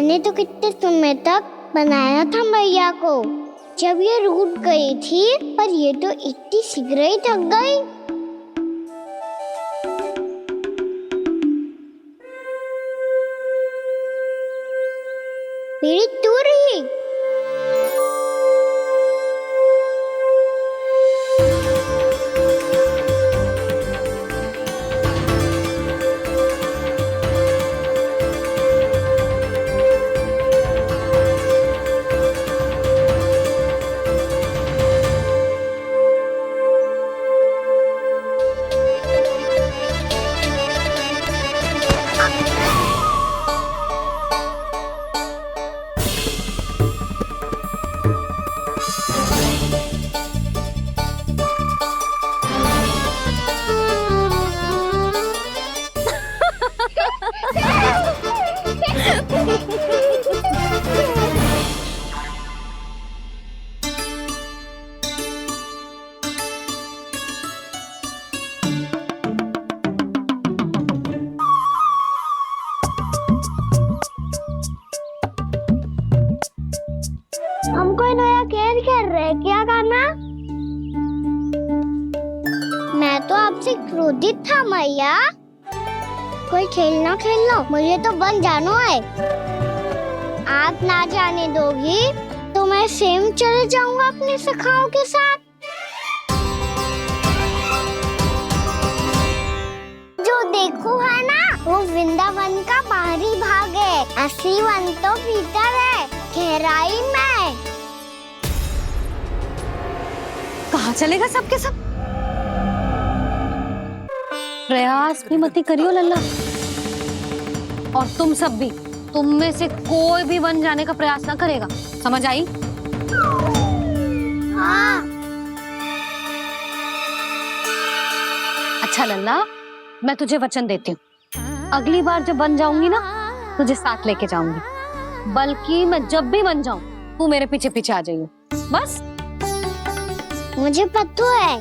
मैंने तो कितने समय तक बनाया था मैया को, जब ये रूठ गई थी, पर ये तो इतनी शीघ्र ही थक गई। मेरी तू रही। हम कोई नया खेल खेल रहे हैं क्या करना? मैं तो आपसे क्रोधित था मैया। कोई खेलना खेलना, मुझे तो बन जानो है। आप ना जाने दोगी तो मैं सेम चले जाऊंगा अपने सखाओं के साथ। जो देखो है ना, वो वृंदावन का बाहरी भाग है, असली वन तो भीतर है, गहराई में। कहाँ चलेगा सबके सब? प्रयास भी मत करियो लल्ला। और तुम सब भी, तुम में से कोई भी वन जाने का प्रयास ना करेगा, समझ आई? हाँ। अच्छा लल्ला, मैं तुझे वचन देती हूँ, अगली बार जब बन जाऊंगी ना, तुझे साथ लेके जाऊंगी। बल्कि मैं जब भी बन जाऊं, तू मेरे पीछे पीछे आ जाइयो, बस। मुझे पता है,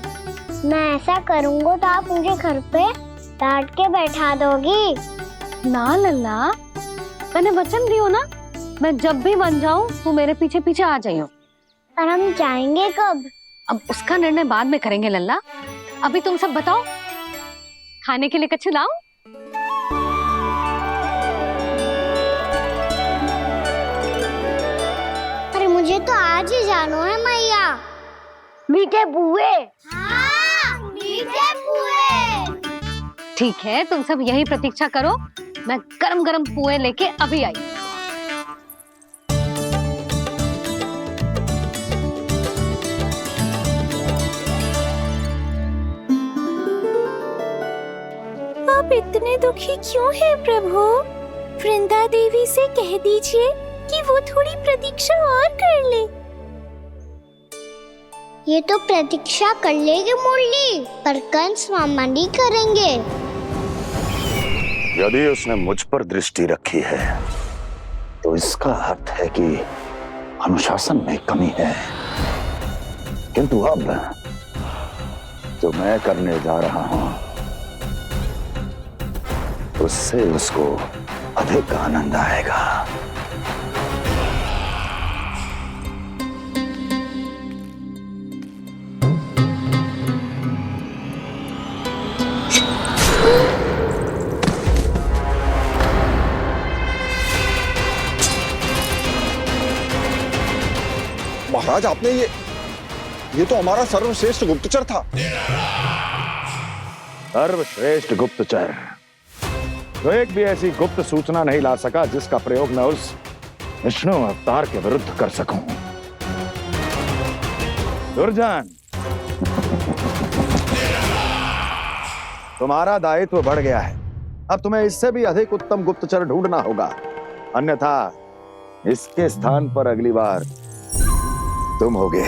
मैं ऐसा करूंगा तो आप मुझे घर पे डांट के बैठा दोगी। ना लल्ला, मैंने वचन दियो ना, मैं जब भी बन जाऊं, तू मेरे पीछे पीछे आ जाइयो। पर हम जाएंगे कब? अब उसका निर्णय बाद में करेंगे लल्ला। अभी तुम सब बताओ, खाने के लिए कुछ लाऊं? अरे मुझे तो आज ही जाना है मैया। मीठे बुए। हाँ, मीठे बुए। ठीक है, तुम सब यही प्रतीक्षा करो, मैं गरम गरम पुए लेके अभी आई। आप इतने दुखी क्यों हैं प्रभु? वृंदा देवी से कह दीजिए कि वो थोड़ी प्रतीक्षा और कर ले। ये तो प्रतीक्षा कर लेगी मुरली, पर कंस मामा नहीं करेंगे। यदि उसने मुझ पर दृष्टि रखी है, तो इसका अर्थ है कि अनुशासन में कमी है। किंतु अब जो मैं करने जा रहा हूं, उससे उसको अधिक आनंद आएगा। महाराज, आपने ये तो हमारा सर्वश्रेष्ठ गुप्तचर था। सर्वश्रेष्ठ गुप्तचर तो एक भी ऐसी गुप्त सूचना नहीं ला सका जिसका प्रयोग मैं उस विष्णु अवतार के विरुद्ध कर सकूं। दुर्जन, तुम्हारा दायित्व बढ़ गया है। अब तुम्हें इससे भी अधिक उत्तम गुप्तचर ढूंढना होगा, अन्यथा इसके स्थान पर अगली बार तुम होगे।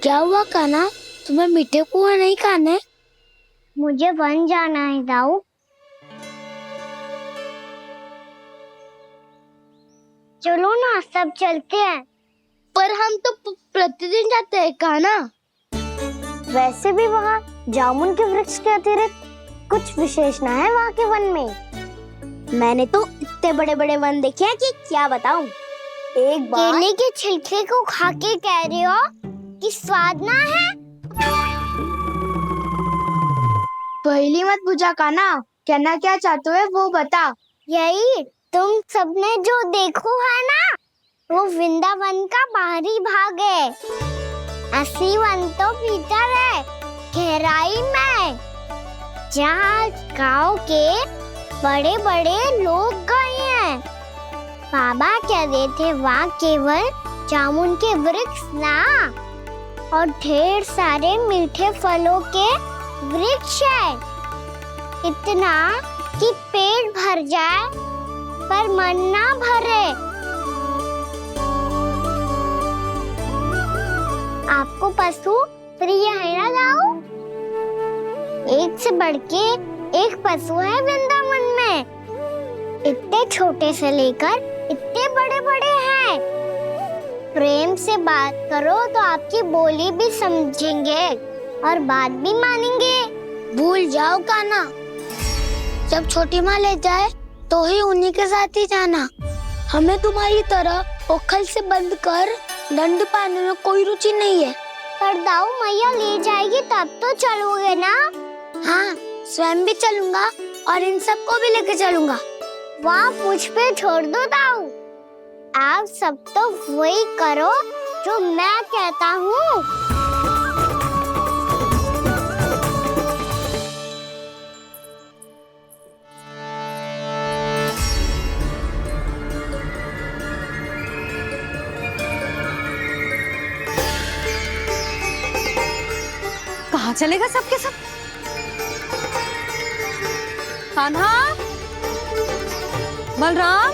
क्या हुआ कान्हा, तुम्हें मीठे कुआं नहीं खाने? मुझे वन जाना है दाऊ। चलो ना, सब चलते हैं। पर हम तो प्रतिदिन जाते हैं कान्हा। वैसे भी वहाँ जामुन के वृक्ष के अतिरिक्त कुछ विशेष ना है वहाँ के वन में। मैंने तो इतने बड़े बड़े वन देखे हैं कि क्या बताऊं। एक बार केले के छिलके को खा के कह रहे हो कि स्वाद ना है? पहली मत बुझा काना, कहना क्या चाहते हो वो बता। यही तुम सबने जो देखो है ना, वो वृंदावन का बाहरी भाग है। असली वन तो भीतर है, गहराई में, जहाँ गांव के बड़े बड़े लोग गए हैं। बाबा कह रहे थे वहाँ केवल जामुन के वृक्ष ना, और ढेर सारे मीठे फलों के वृक्ष है। इतना कि पेट भर जाए पर मन ना भरे। आपको पशु प्रिय है ना जाओ? एक से बढ़ के एक पशु है वृंदावन में। इतने छोटे से लेकर इतने बड़े बड़े हैं। प्रेम से बात करो तो आपकी बोली भी समझेंगे और बात भी मानेंगे। भूल जाओ काना, जब छोटी माँ ले जाए तो ही उन्हीं के साथ ही जाना। हमें तुम्हारी तरह ओखल से बंद कर दंड पाने में कोई रुचि नहीं है। पर दाऊ मैया ले जाएगी तब तो चलोगे ना? हाँ, स्वयं भी चलूंगा और इन सबको भी लेके चलूंगा। वहाँ मुझ पे छोड़ दो दाऊ। आप सब तो वही करो जो मैं कहता हूँ। कहाँ चलेगा सबके सब? कान्हा, बलराम,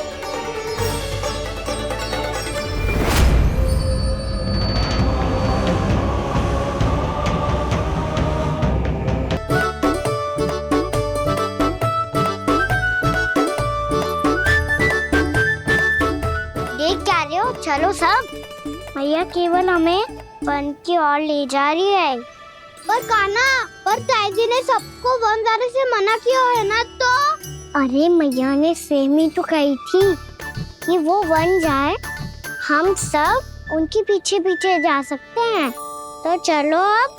देख क्या रहे हो? चलो सब। मैया केवल हमें वन की ओर ले जा रही है। पर काना, पर ताईजी ने सबको वन जाने से मना किया है ना तो? अरे मैया ने सेम ही तो कही थी कि वो वन जाए, हम सब उनके पीछे पीछे जा सकते हैं। तो चलो अब।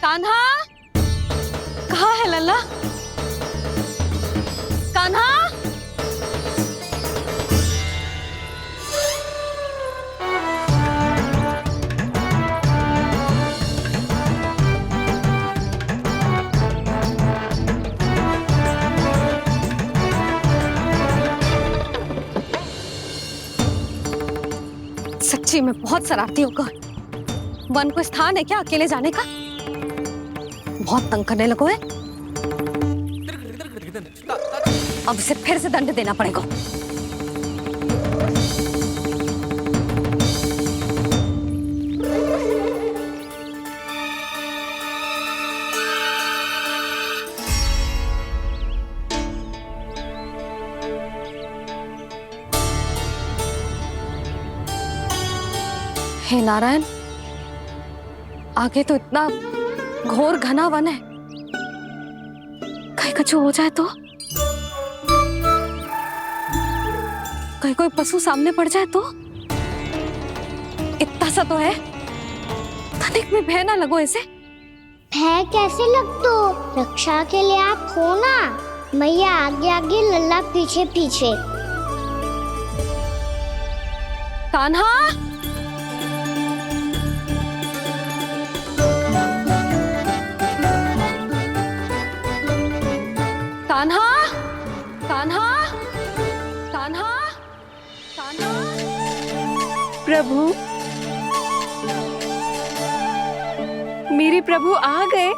कान्हा, कहाँ है लल्ला? कान्हा, सच्ची में बहुत शरारती होगा। वन को स्थान है क्या अकेले जाने का? बहुत तंग करने लगो है। अब इसे फिर से दंड देना पड़ेगा। हे नारायण, आगे तो इतना घोर घना वन है, कहीं कुछ हो जाए तो? कहीं कोई पशु सामने पड़ जाए तो? इतना सा तो है, तनिक में भय ना लगो इसे। भय कैसे लग तो? रक्षा के लिए आप हो ना। मैया आगे आगे, लल्ला पीछे पीछे। कान्हा, कान्हा, कान्हा, कान्हा, कान्हा। प्रभु, मेरे प्रभु आ गए।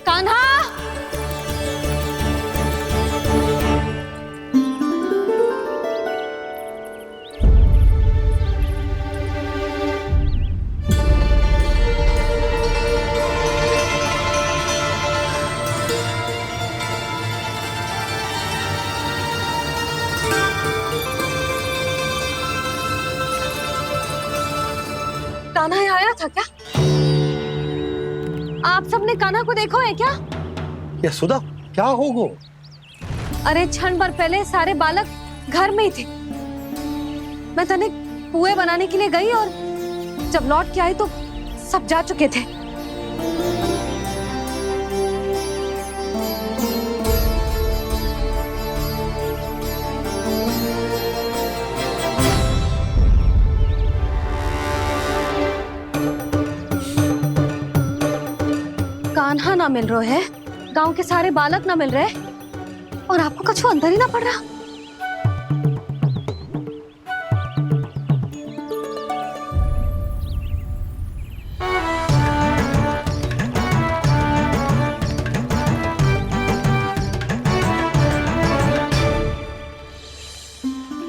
कान्हा, कान्हा आया। था क्या? आप सबने कान्हा को देखो है क्या? यशोदा क्या होगो? अरे क्षण भर पहले सारे बालक घर में ही थे। मैं तनिक पुए बनाने के लिए गई और जब लौट के आई तो सब जा चुके थे। कान्हा ना मिल रहे है, गांव के सारे बालक ना मिल रहे और आपको कछु अंदर ही ना पड़ रहा।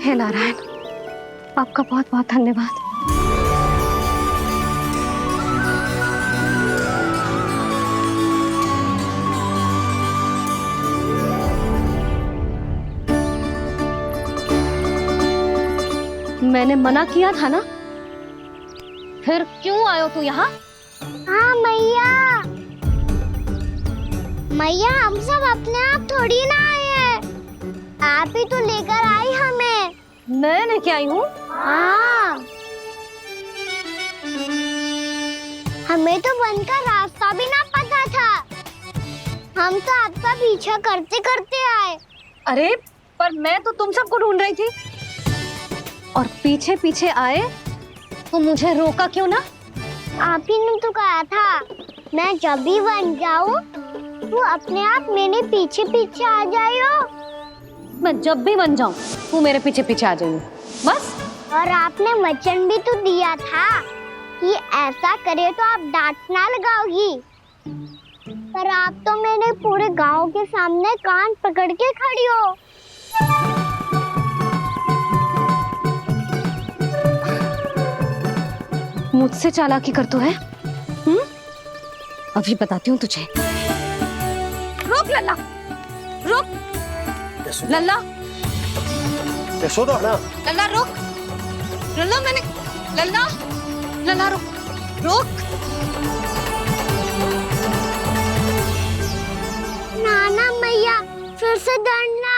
हे नारायण, आपका बहुत बहुत धन्यवाद। मैंने मना किया था ना, फिर क्यों आयो तू यहाँ? हाँ मैया, मैया हम सब अपने आप थोड़ी ना आए हैं, आप ही तो लेकर आई हमें। मैं लेके आई हूँ? हाँ, हमें तो वन का रास्ता भी ना पता था, हम तो आपका पीछा करते करते आए। अरे पर मैं तो तुम सबको ढूंढ रही थी और पीछे पीछे आए तो मुझे रोका क्यों ना? आप ही ने तो कहा था मैं जब भी बन जाऊं तो अपने आप मेरे पीछे पीछे आ जाइयो। मैं जब भी बन जाऊं तू मेरे पीछे पीछे आ जाइयो बस। और आपने वचन भी तो दिया था कि ऐसा करे तो आप डांट ना लगाओगी, पर आप तो मेरे पूरे गांव के सामने कान पकड़ के खड़ी हो। मुझसे चालाकी कर तो है? अभी बताती हूँ तुझे। रोक लल्ला, रोक लल्ला, यशोदा ना लल्ला रोक, लल्ला मैंने, लल्ला लल्ला रोक, रोक। नाना मैया फिर से डरना।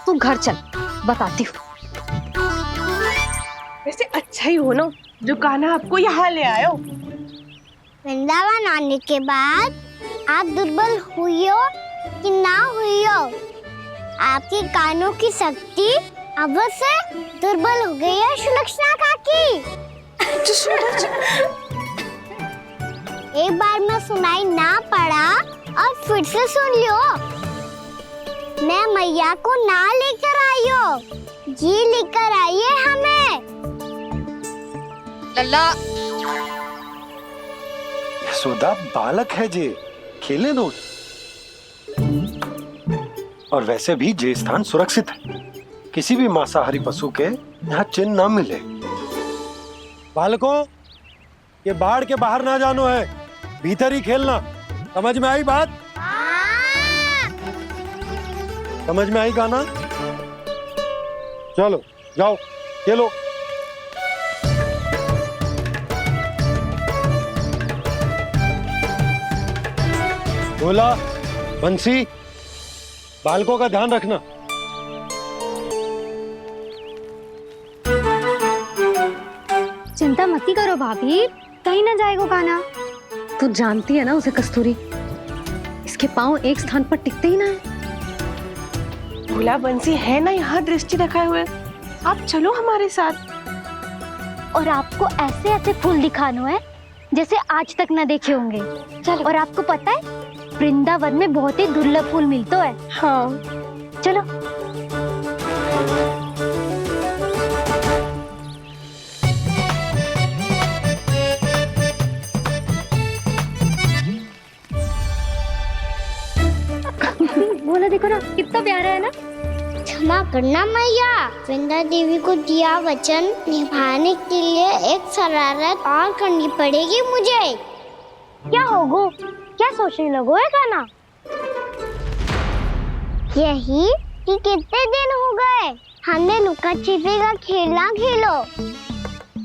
तू घर चल, बताती हूँ। वैसे अच्छा ही हो ना जो कान्हा आपको यहाँ ले आयो। वृंदावन आने के बाद आप दुर्बल हुई हो कि ना हुई हो, आपकी कानों की शक्ति अब से दुर्बल हो गई है सुलक्षणा काकी। एक बार में सुनाई ना पड़ा और फिर से सुन लियो। मैं मैया को ना लेकर आई हो, जी लेकर आई है हमें। लल्ला यशोदा बालक है जे, खेले दो। और वैसे भी जे स्थान सुरक्षित है, किसी भी मांसाहारी पशु के यहाँ चिन्ह ना मिले। बालकों, ये बाढ़ के बाहर ना जानो है, भीतर ही खेलना। समझ में आई बात? समझ में आई गाना? चलो जाओ खेलो। बोला बंसी, बालकों का ध्यान रखना। चिंता मत करो भाभी, कहीं ना जाएगा कान्हा। तू जानती है ना उसे कस्तूरी, इसके पांव एक स्थान पर टिकते ही ना है। भोला बंसी है ना यहाँ दृष्टि रखाए हुए, आप चलो हमारे साथ। और आपको ऐसे ऐसे फूल दिखानो है जैसे आज तक न देखे होंगे। चलो। और आपको पता है वृंदावन में बहुत ही दुर्लभ फूल मिलते हैं। हाँ चलो। बोला देखो ना कितना प्यारा है ना। क्षमा करना मैया, वृंदा देवी को दिया वचन निभाने के लिए एक शरारत और करनी पड़ेगी मुझे। क्या होगो? क्या सोचने लगो है कान्हा? यही कि कितने दिन हो गए हमने लुका छिपी का खेलना खेलो,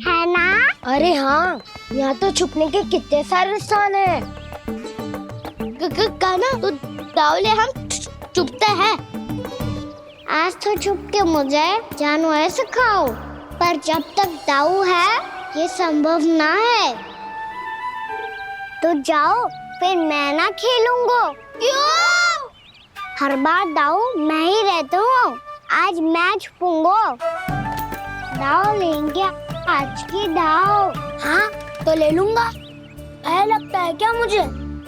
है ना? अरे हाँ, यहाँ तो छुपने के कितने सारे स्थान है। काना तो दावले हम छुपते हैं। आज तो छुप के मुझे जानवर सिखाओ, पर जब तक दाऊ है ये संभव ना है। तो जाओ, फिर मैं ना खेलूंगा। क्यों? हर बार दाऊ मैं ही रहता हूँ, आज मैं छुपूंगा। दाऊ लेंगे आज की दाऊ। हाँ तो ले लूंगा। ऐसा लगता है क्या मुझे?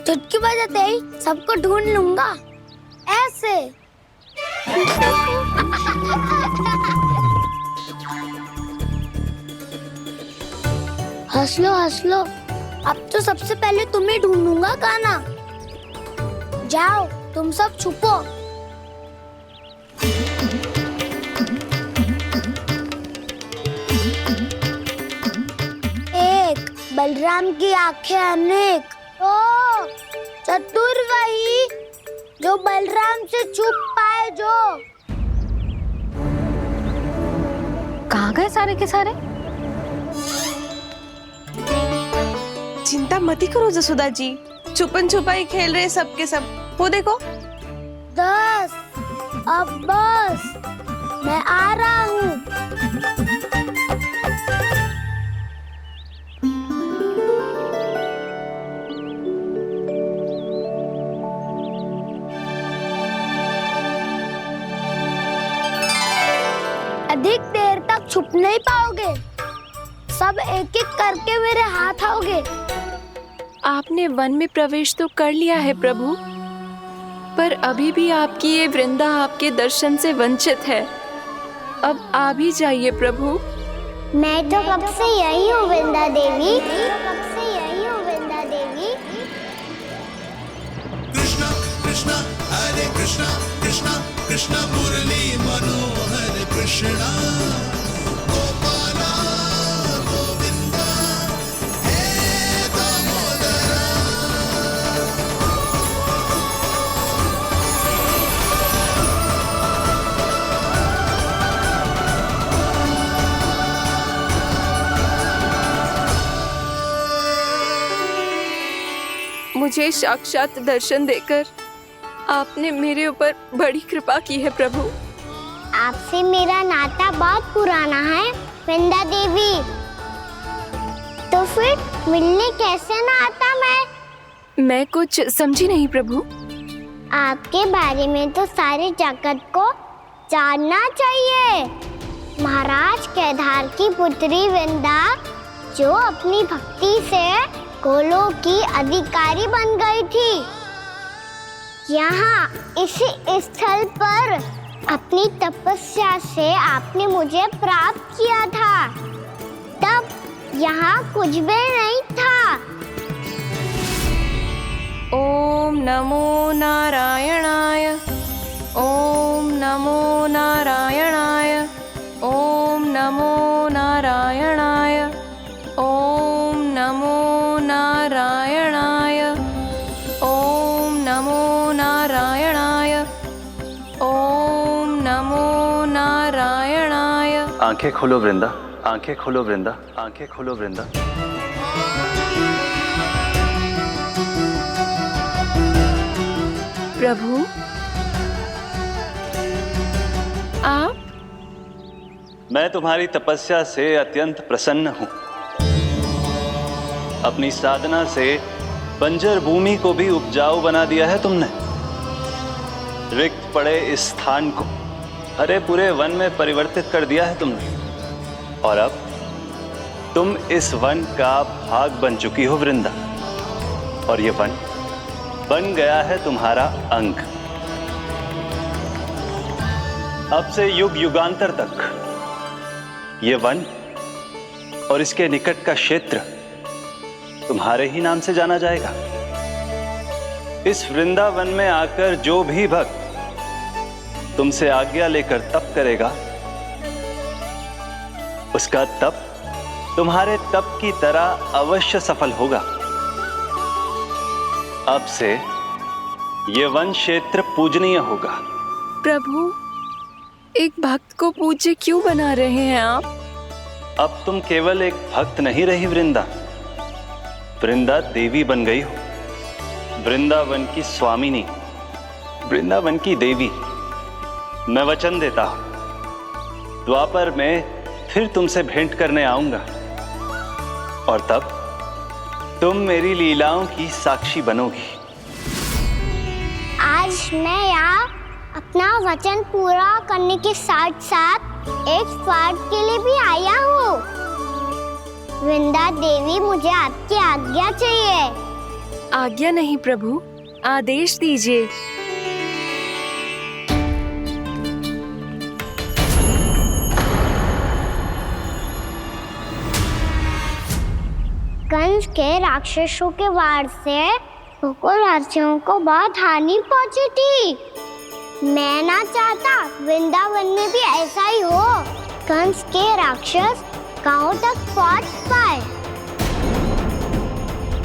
चुटकी बजाते ही सबको ढूंढ लूंगा ऐसे। हंस लो। अब तो सबसे पहले तुम्हें ढूंढूंगा काना। जाओ तुम सब छुपो। एक, बलराम की आंखें अनेक। ओ, चतुर वही जो बलराम से छुप पाए। जो कहाँ गए सारे के सारे? चिंता मत करो जसोदा जी, छुपन छुपाई खेल रहे सब के सब। वो देखो 10, अब बस, मैं आ रहा हूँ। अधिक देर तक छुप नहीं पाओगे, सब एक एक करके मेरे हाथ आओगे। आपने वन में प्रवेश तो कर लिया है प्रभु, पर अभी भी आपकी ये वृंदा आपके दर्शन से वंचित है। अब आ भी जाइए प्रभु। मैं तो कब से यही हूँ वृंदा देवी। मुझे साक्षात दर्शन देकर आपने मेरे ऊपर बड़ी कृपा की है प्रभु। आपसे मेरा नाता बहुत पुराना है वृंदा देवी, तो फिर मिलने कैसे ना आता मैं कुछ समझी नहीं प्रभु। आपके बारे में तो सारे जगत को जानना चाहिए। महाराज केदार की पुत्री वृंदा, जो अपनी भक्ति से गोलों की अधिकारी बन गई थी, यहाँ इसी स्थल पर अपनी तपस्या से आपने मुझे प्राप्त किया था। तब यहाँ कुछ भी नहीं था। ओम नमो नारायणाय, ओम नमो नारायणाय, ओम नमो नारायणाय, ओम नमो नारायणाय, ओम नमो नारायणाय, ओम नमो नारायणाय। आंखें खोलो वृंदा, आंखें खोलो वृंदा, आंखें खोलो वृंदा। प्रभु आप? मैं तुम्हारी तपस्या से अत्यंत प्रसन्न हूं। अपनी साधना से बंजर भूमि को भी उपजाऊ बना दिया है तुमने। रिक्त पड़े इस स्थान को हरे पूरे वन में परिवर्तित कर दिया है तुमने, और अब तुम इस वन का भाग बन चुकी हो वृंदा, और ये वन बन गया है तुम्हारा अंग। अब से युग युगांतर तक ये वन और इसके निकट का क्षेत्र तुम्हारे ही नाम से जाना जाएगा। इस वृंदावन में आकर जो भी भक्त तुमसे आज्ञा लेकर तप करेगा, उसका तप तुम्हारे तप की तरह अवश्य सफल होगा। अब से ये वन क्षेत्र पूजनीय होगा। प्रभु, एक भक्त को पूज्य क्यों बना रहे हैं आप? अब तुम केवल एक भक्त नहीं रही वृंदा, वृंदा देवी बन गई हो, वृंदावन की स्वामिनी, वृंदावन की देवी। मैं वचन देता हूं, द्वापर में फिर तुमसे भेंट करने आऊंगा और तब तुम मेरी लीलाओं की साक्षी बनोगी। आज मैं यहाँ अपना वचन पूरा करने के साथ साथ एक स्वार्थ के लिए भी आया हूँ। वृंदा देवी, मुझे आपकी आज्ञा चाहिए। आज्ञा नहीं प्रभु, आदेश दीजिए। कंस के राक्षसों के वार से गोकुलवासियों को बहुत हानि पहुंची थी। मैं ना चाहता वृंदावन में भी ऐसा ही हो, कंस के राक्षस गांव तक पहुंच पाए।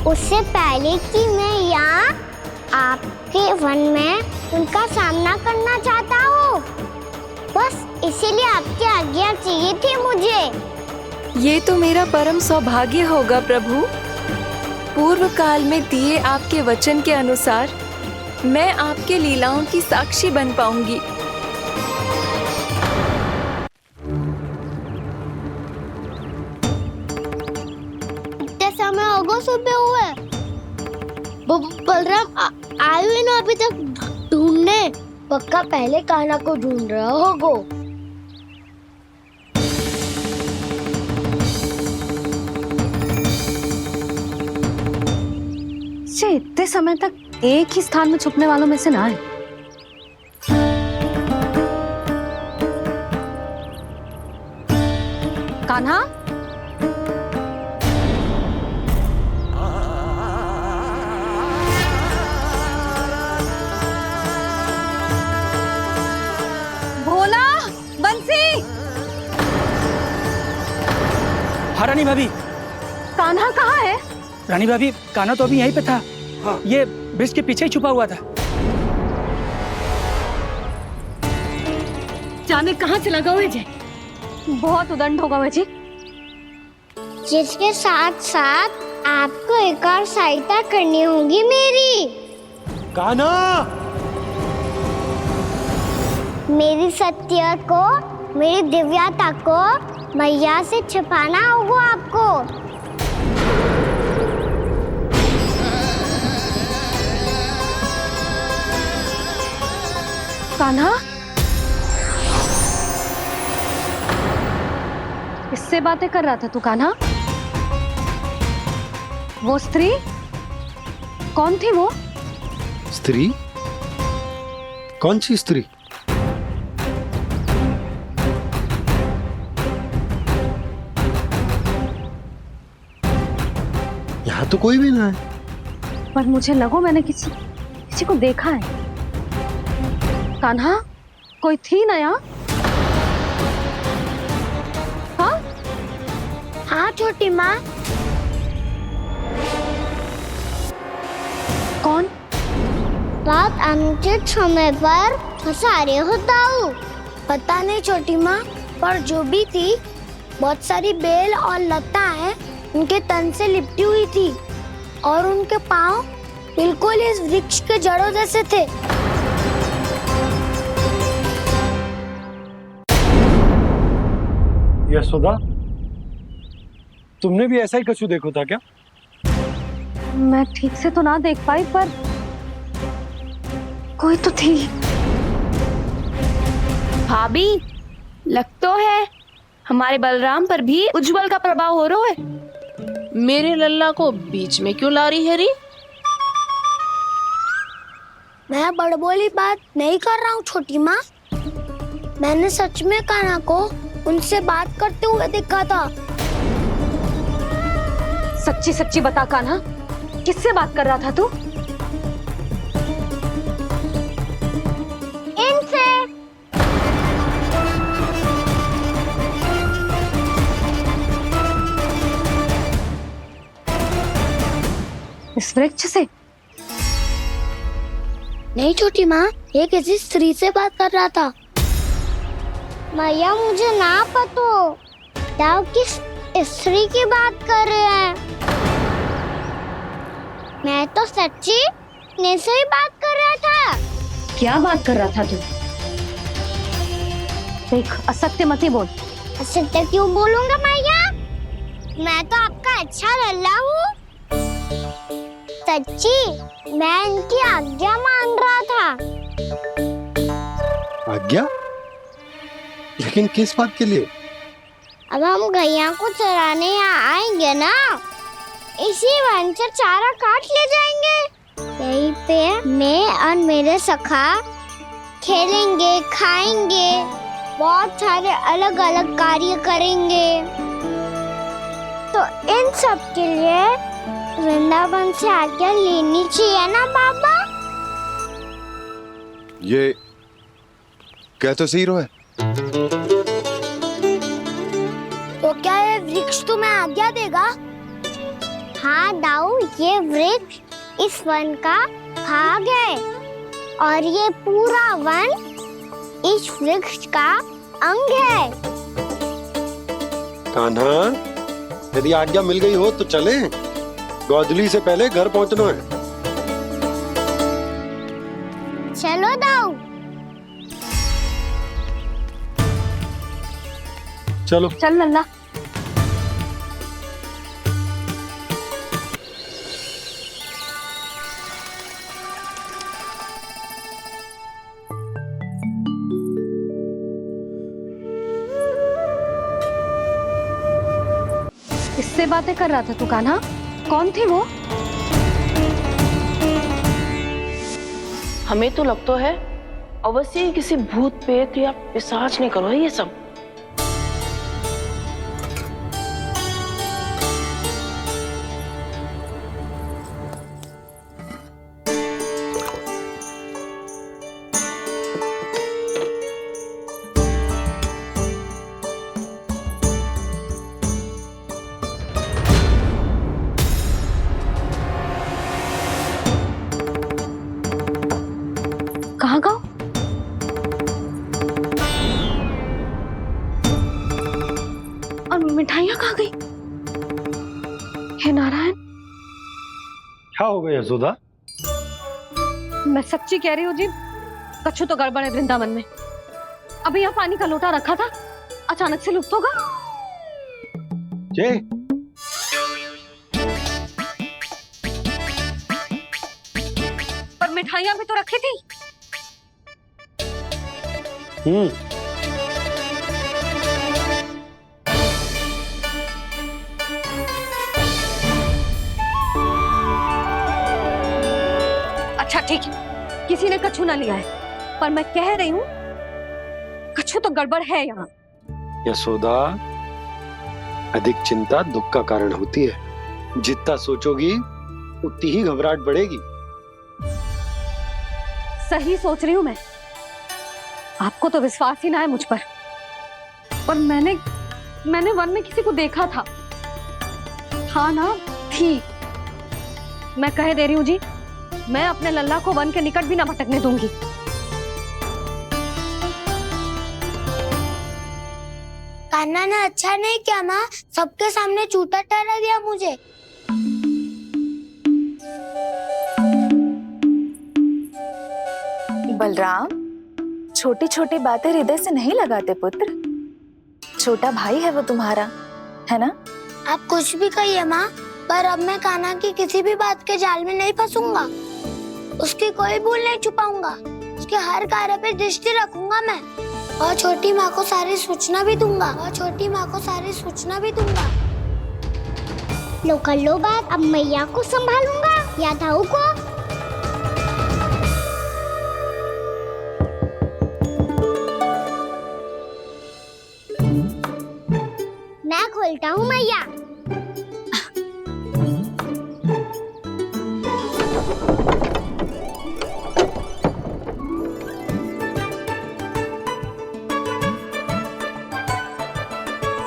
उससे पहले कि मैं यहाँ आपके वन में उनका सामना करना चाहता हूँ, बस इसीलिए आपकी आज्ञा चाहिए थी मुझे। ये तो मेरा परम सौभाग्य होगा प्रभु। पूर्व काल में दिए आपके वचन के अनुसार मैं आपके लीलाओं की साक्षी बन पाऊंगी। इतने समय होगा सुबह हुए, बलराम आए हुए ना अभी तक ढूंढने। पक्का पहले कान्हा को ढूंढ रहा होगा। इतने समय तक एक ही स्थान में छुपने वालों में से ना है। कान्हा, भोला, बंसी। हाँ रानी भाभी। कान्हा कहाँ है? रानी भाभी, कान्हा तो अभी यहीं पे था। हाँ। ये ब्रिज के पीछे ही छुपा हुआ था। जाने कहाँ चला गया है जी? बहुत उदंड होगा वह जी। जिसके साथ साथ आपको एक और सहायता करनी होगी मेरी। कान्हा, मेरी सत्य को, मेरी दिव्यता को मैया से छिपाना होगा आपको। कान्हा, किससे बातें कर रहा था तू कान्हा? वो स्त्री कौन थी? वो स्त्री? कौन सी स्त्री? यहाँ तो कोई भी ना है। पर मुझे लगो मैंने किसी को देखा है। कान्हा, कोई थी ना यहाँ? हाँ? हाँ छोटी माँ। कौन? रात अनुचित समय पर फंसारे होता हूँ। पता नहीं छोटी माँ, पर जो भी थी, बहुत सारी बेल और लताएं उनके तन से लिपटी हुई थी और उनके पाँव बिल्कुल इस वृक्ष के जड़ों जैसे थे। यशोदा, तुमने भी ऐसा ही कछु देखो था क्या? मैं ठीक से तो ना देख पाई, पर कोई तो थी। भाभी, लग तो है हमारे बलराम पर भी उज्जवल का प्रभाव हो रहा है। मेरे लल्ला को बीच में क्यों ला रही है री? मैं बड़बोली बात नहीं कर रहा हूँ छोटी माँ। मैंने सच में कान्हा को उनसे बात करते हुए देखा था। सच्ची सच्ची बता कान्हा, किससे बात कर रहा था तू? इनसे। इस वृक्ष से? नहीं छोटी माँ, ये किसी स्त्री से बात कर रहा था। मैया मुझे ना पतो। दाऊ किस स्त्री की बात कर रहे हैं? मैं तो सच्ची ने से ही बात कर रहा था। क्या बात कर रहा था तू? देख, असत्य मत ही बोल। असत्य क्यों बोलूंगा मैया? मैं तो आपका अच्छा लल्ला हूँ। सच्ची मैं इनकी आज्ञा मान रहा था। आज्ञा? लेकिन किस बात के लिए? अब हम गैया को चराने यहाँ आएंगे ना, इसी वन से चारा काट ले जाएंगे। यहीं पे मैं और मेरे सखा खेलेंगे, खाएंगे, बहुत सारे अलग अलग कार्य करेंगे। तो इन सब के लिए वृंदावन से आज्ञा लेनी चाहिए ना बाबा? ये कह तो सही रहो है। तो क्या ये वृक्ष तुम्हें आज्ञा देगा? हाँ दाऊ, ये वृक्ष इस वन का भाग है और ये पूरा वन इस वृक्ष का अंग है। कान्हा, यदि आज्ञा मिल गई हो तो चले। गोधूली से पहले घर पहुंचना है। चलो दाऊ। चलो। चल लल्ला। किससे बातें कर रहा था तू कान्हा? कौन थी वो? हमें तो लगता है अवश्य ही किसी भूत प्रेत या पिशाच ने करो ये सब। कहाँ गाँव? और मिठाइयाँ कहाँ गई? हे नारायण! क्या हो गया यशोदा? मैं सच्ची कह रही हूँ जी, कछु तो गड़बड़ है वृंदावन में। अभी यहाँ पानी का लोटा रखा था, अचानक से लुप्त होगा। जय, पर मिठाइयाँ भी तो रखी थी। अच्छा ठीक है, किसी ने कछु ना लिया है, पर मैं कह रही हूँ कछु तो गड़बड़ है यहाँ। यशोदा, अधिक चिंता दुख का कारण होती है। जितना सोचोगी उतनी ही घबराहट बढ़ेगी। सही सोच रही हूँ मैं। आपको तो विश्वास ही ना है मुझ पर मैंने वन में किसी को देखा था। हाँ ना, थी। मैं कह दे रही हूँ जी, मैं अपने लल्ला को वन के निकट भी ना भटकने दूंगी। कान्हा ने अच्छा नहीं किया माँ, सबके सामने झूठा ठहरा दिया मुझे। बलराम, छोटी छोटी बातें हृदय से नहीं लगाते पुत्र। छोटा भाई है वो तुम्हारा, है ना? आप कुछ भी कहिए माँ, पर अब मैं कान्हा की किसी भी बात के जाल में नहीं फंसूंगा। उसकी कोई भूल नहीं छुपाऊंगा। उसके हर कार्य पे दृष्टि रखूंगा मैं, और छोटी माँ को सारी सूचना भी दूंगा। लो कर लो बात, अब मैया को संभालूंगा या दाऊ को। मैं खोलता हूँ मैया।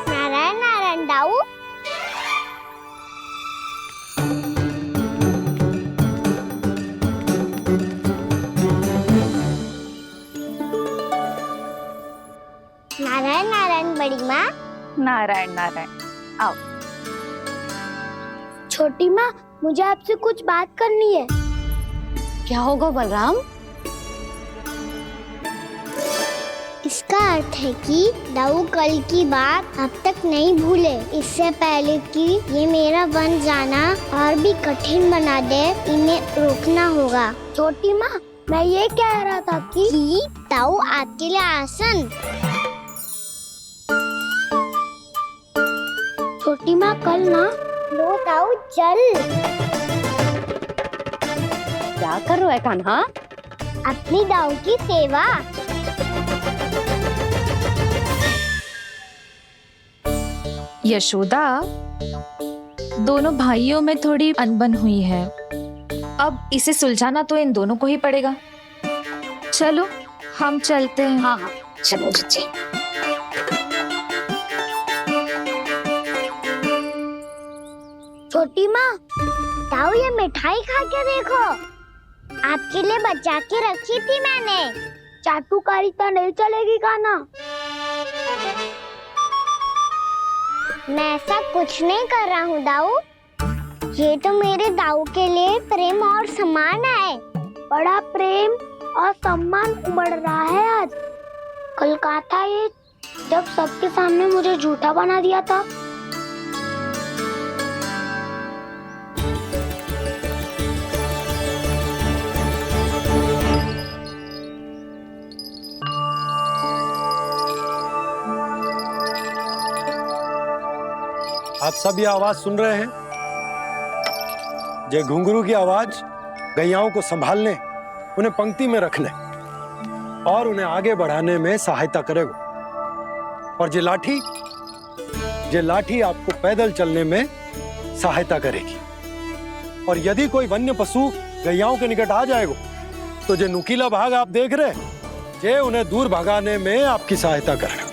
नारायण नारायण दाऊ। नारायण नारायण बड़ी माँ। नारायण नारायण, आओ। छोटी माँ, मुझे आपसे कुछ बात करनी है। क्या होगा बलराम? इसका अर्थ है कि दाऊ कल की बात अब तक नहीं भूले। इससे पहले कि ये मेरा बन जाना और भी कठिन बना दे, इन्हें रोकना होगा। छोटी माँ, मैं ये कह रहा था कि दाऊ आपके लिए आसन। छोटी माँ, कल ना लो दाऊ, चल। क्या कर रहा है कान्हा? अपनी दाऊ की सेवा। यशोदा, दोनों भाइयों में थोड़ी अनबन हुई है। अब इसे सुलझाना तो इन दोनों को ही पड़ेगा। चलो हम चलते हैं। हाँ हाँ, चलो बच्चे। छोटी माँ, दाऊ ये मिठाई खा के देखो, आपके लिए बचा के रखी थी मैंने। चाटुकारिता नहीं चलेगी कान्हा। मैं ऐसा कुछ नहीं कर रहा हूँ दाऊ। ये तो मेरे दाऊ के लिए प्रेम और सम्मान है। बड़ा प्रेम और सम्मान उमड़ रहा है आज। कल कहा था ये, जब सबके सामने मुझे झूठा बना दिया था। आप सब ये आवाज सुन रहे हैं? ये घुंघरू की आवाज गैयाओं को संभालने, उन्हें पंक्ति में रखने और उन्हें आगे बढ़ाने में सहायता करेगा। और ये लाठी आपको पैदल चलने में सहायता करेगी। और यदि कोई वन्य पशु गैयाओं के निकट आ जाएगा तो जो नुकीला भाग आप देख रहे हैं, ये उन्हें दूर भगाने में आपकी सहायता करेगा।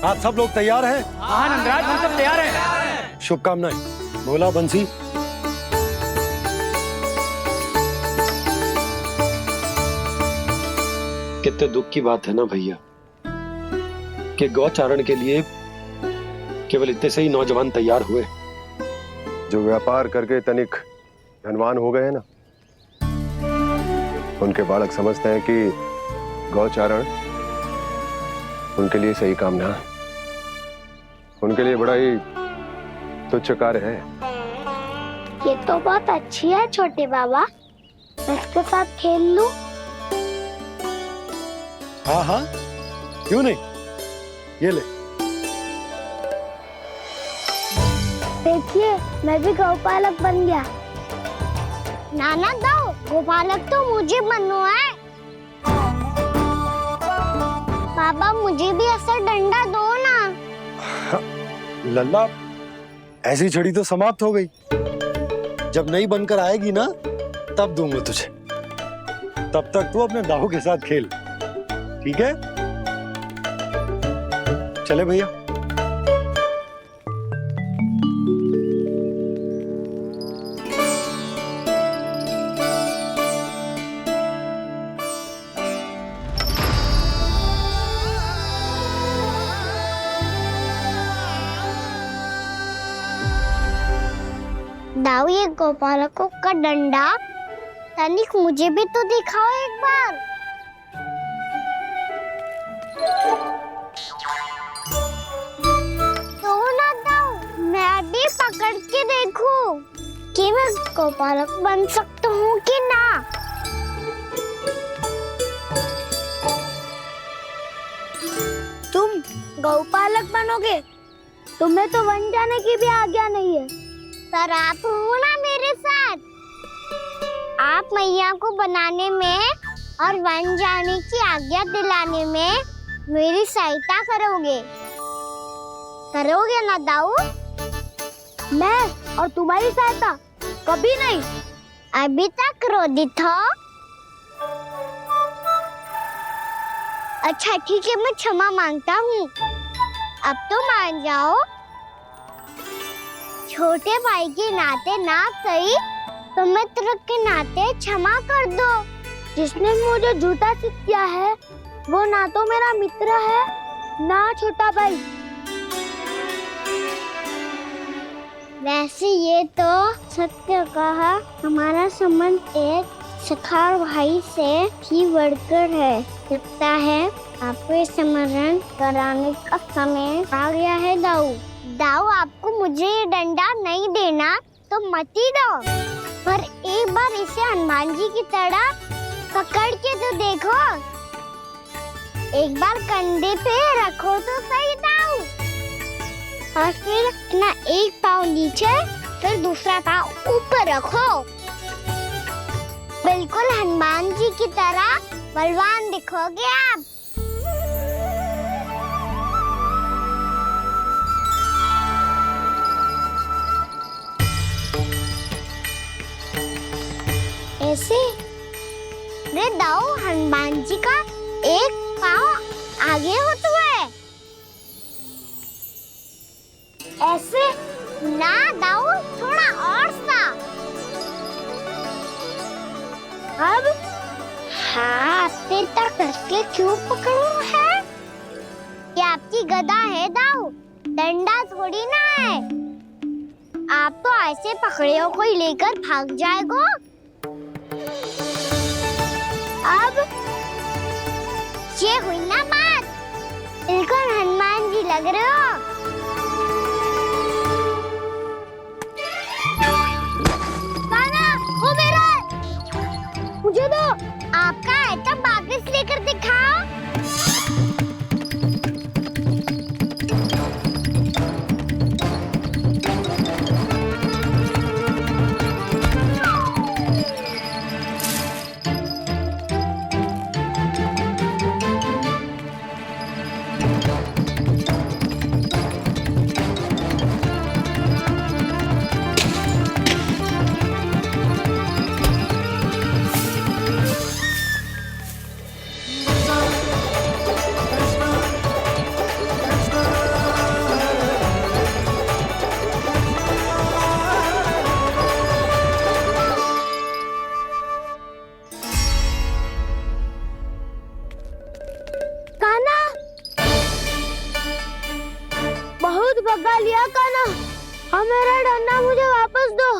आप सब लोग तैयार हैं? हाँ नंदराज, हम सब तैयार हैं। शुभकामनाएं। बोला बंसी। कितने दुख की बात है ना भैया कि गौचारण के लिए केवल इतने से ही नौजवान तैयार हुए। जो व्यापार करके तनिक धनवान हो गए ना, उनके बालक समझते हैं कि गौचारण उनके लिए सही काम ना है। उनके लिए बड़ा ही तुच्छ कार्य है। ये तो बहुत अच्छी है छोटे बाबा, मैं इसके साथ खेल लूं? हाँ हाँ, क्यों नहीं, ये ले। देखिए, मैं भी गौपालक बन गया। नाना दाऊ, गोपालक तो मुझे बनना है। बाबा मुझे भी ऐसा डंडा दो ना। लल्ला, ऐसी छड़ी तो समाप्त हो गई। जब नई बनकर आएगी ना, तब दूंगा तुझे। तब तक तू अपने दाऊ के साथ खेल, ठीक है? चले भैया। दाऊ, ये गोपालकों का डंडा तनिक मुझे भी तो दिखाओ एक बार। तो ना दाऊ, मैं भी पकड़ के देखूं कि मैं गोपालक बन सकता हूँ कि ना। तुम गौपालक बनोगे? तुम्हें तो वन जाने की भी आज्ञा नहीं है। पर आप हो ना मेरे साथ। आप मैया को बनाने में और वन जाने की आज्ञा दिलाने में मेरी सहायता करोगे ना दाऊ? मैं और तुम्हारी सहायता कभी नहीं। अभी तक क्रोधित हो? अच्छा ठीक है, मैं क्षमा मांगता हूँ। अब तो मान जाओ। छोटे भाई के नाते ना सही तो मित्र के नाते क्षमा कर दो। जिसने मुझे झूठा सिद्ध किया है वो ना तो मेरा मित्र है ना छोटा भाई। वैसे ये तो सत्य कहा, हमारा संबंध एक सखार भाई से भी बढ़कर है। लगता है आपको स्मरण कराने का समय आ गया है दाऊ। दाऊ, आपको मुझे ये डंडा नहीं देना तो मत ही दो, पर एक बार इसे हनुमान जी की तरह पकड़ के तो देखो। एक बार कंधे पे रखो तो सही दाऊ, और फिर अपना एक पाँव नीचे फिर दूसरा पाँव ऊपर रखो। बिल्कुल हनुमान जी की तरह बलवान दिखोगे आप। ऐसे रे दाऊ, हनुमान जी का एक पाँव आगे होता है। ऐसे ना दाऊ, थोड़ा और सा। अब हाथ पे तक कसके क्यों पकड़ो है? ये आपकी गदा है दाऊ, डंडा थोड़ी ना है। आप तो ऐसे पकड़े हो कोई लेकर भाग जाएगा। अब ये हुई ना बात, बिल्कुल हनुमान जी लग रहे हो। कान्हा, वो मेरा, मुझे दो। आपका है तब वापस लेकर दिखाओ। भगा लिया कान्हा, अब मेरा डंडा मुझे वापस दो,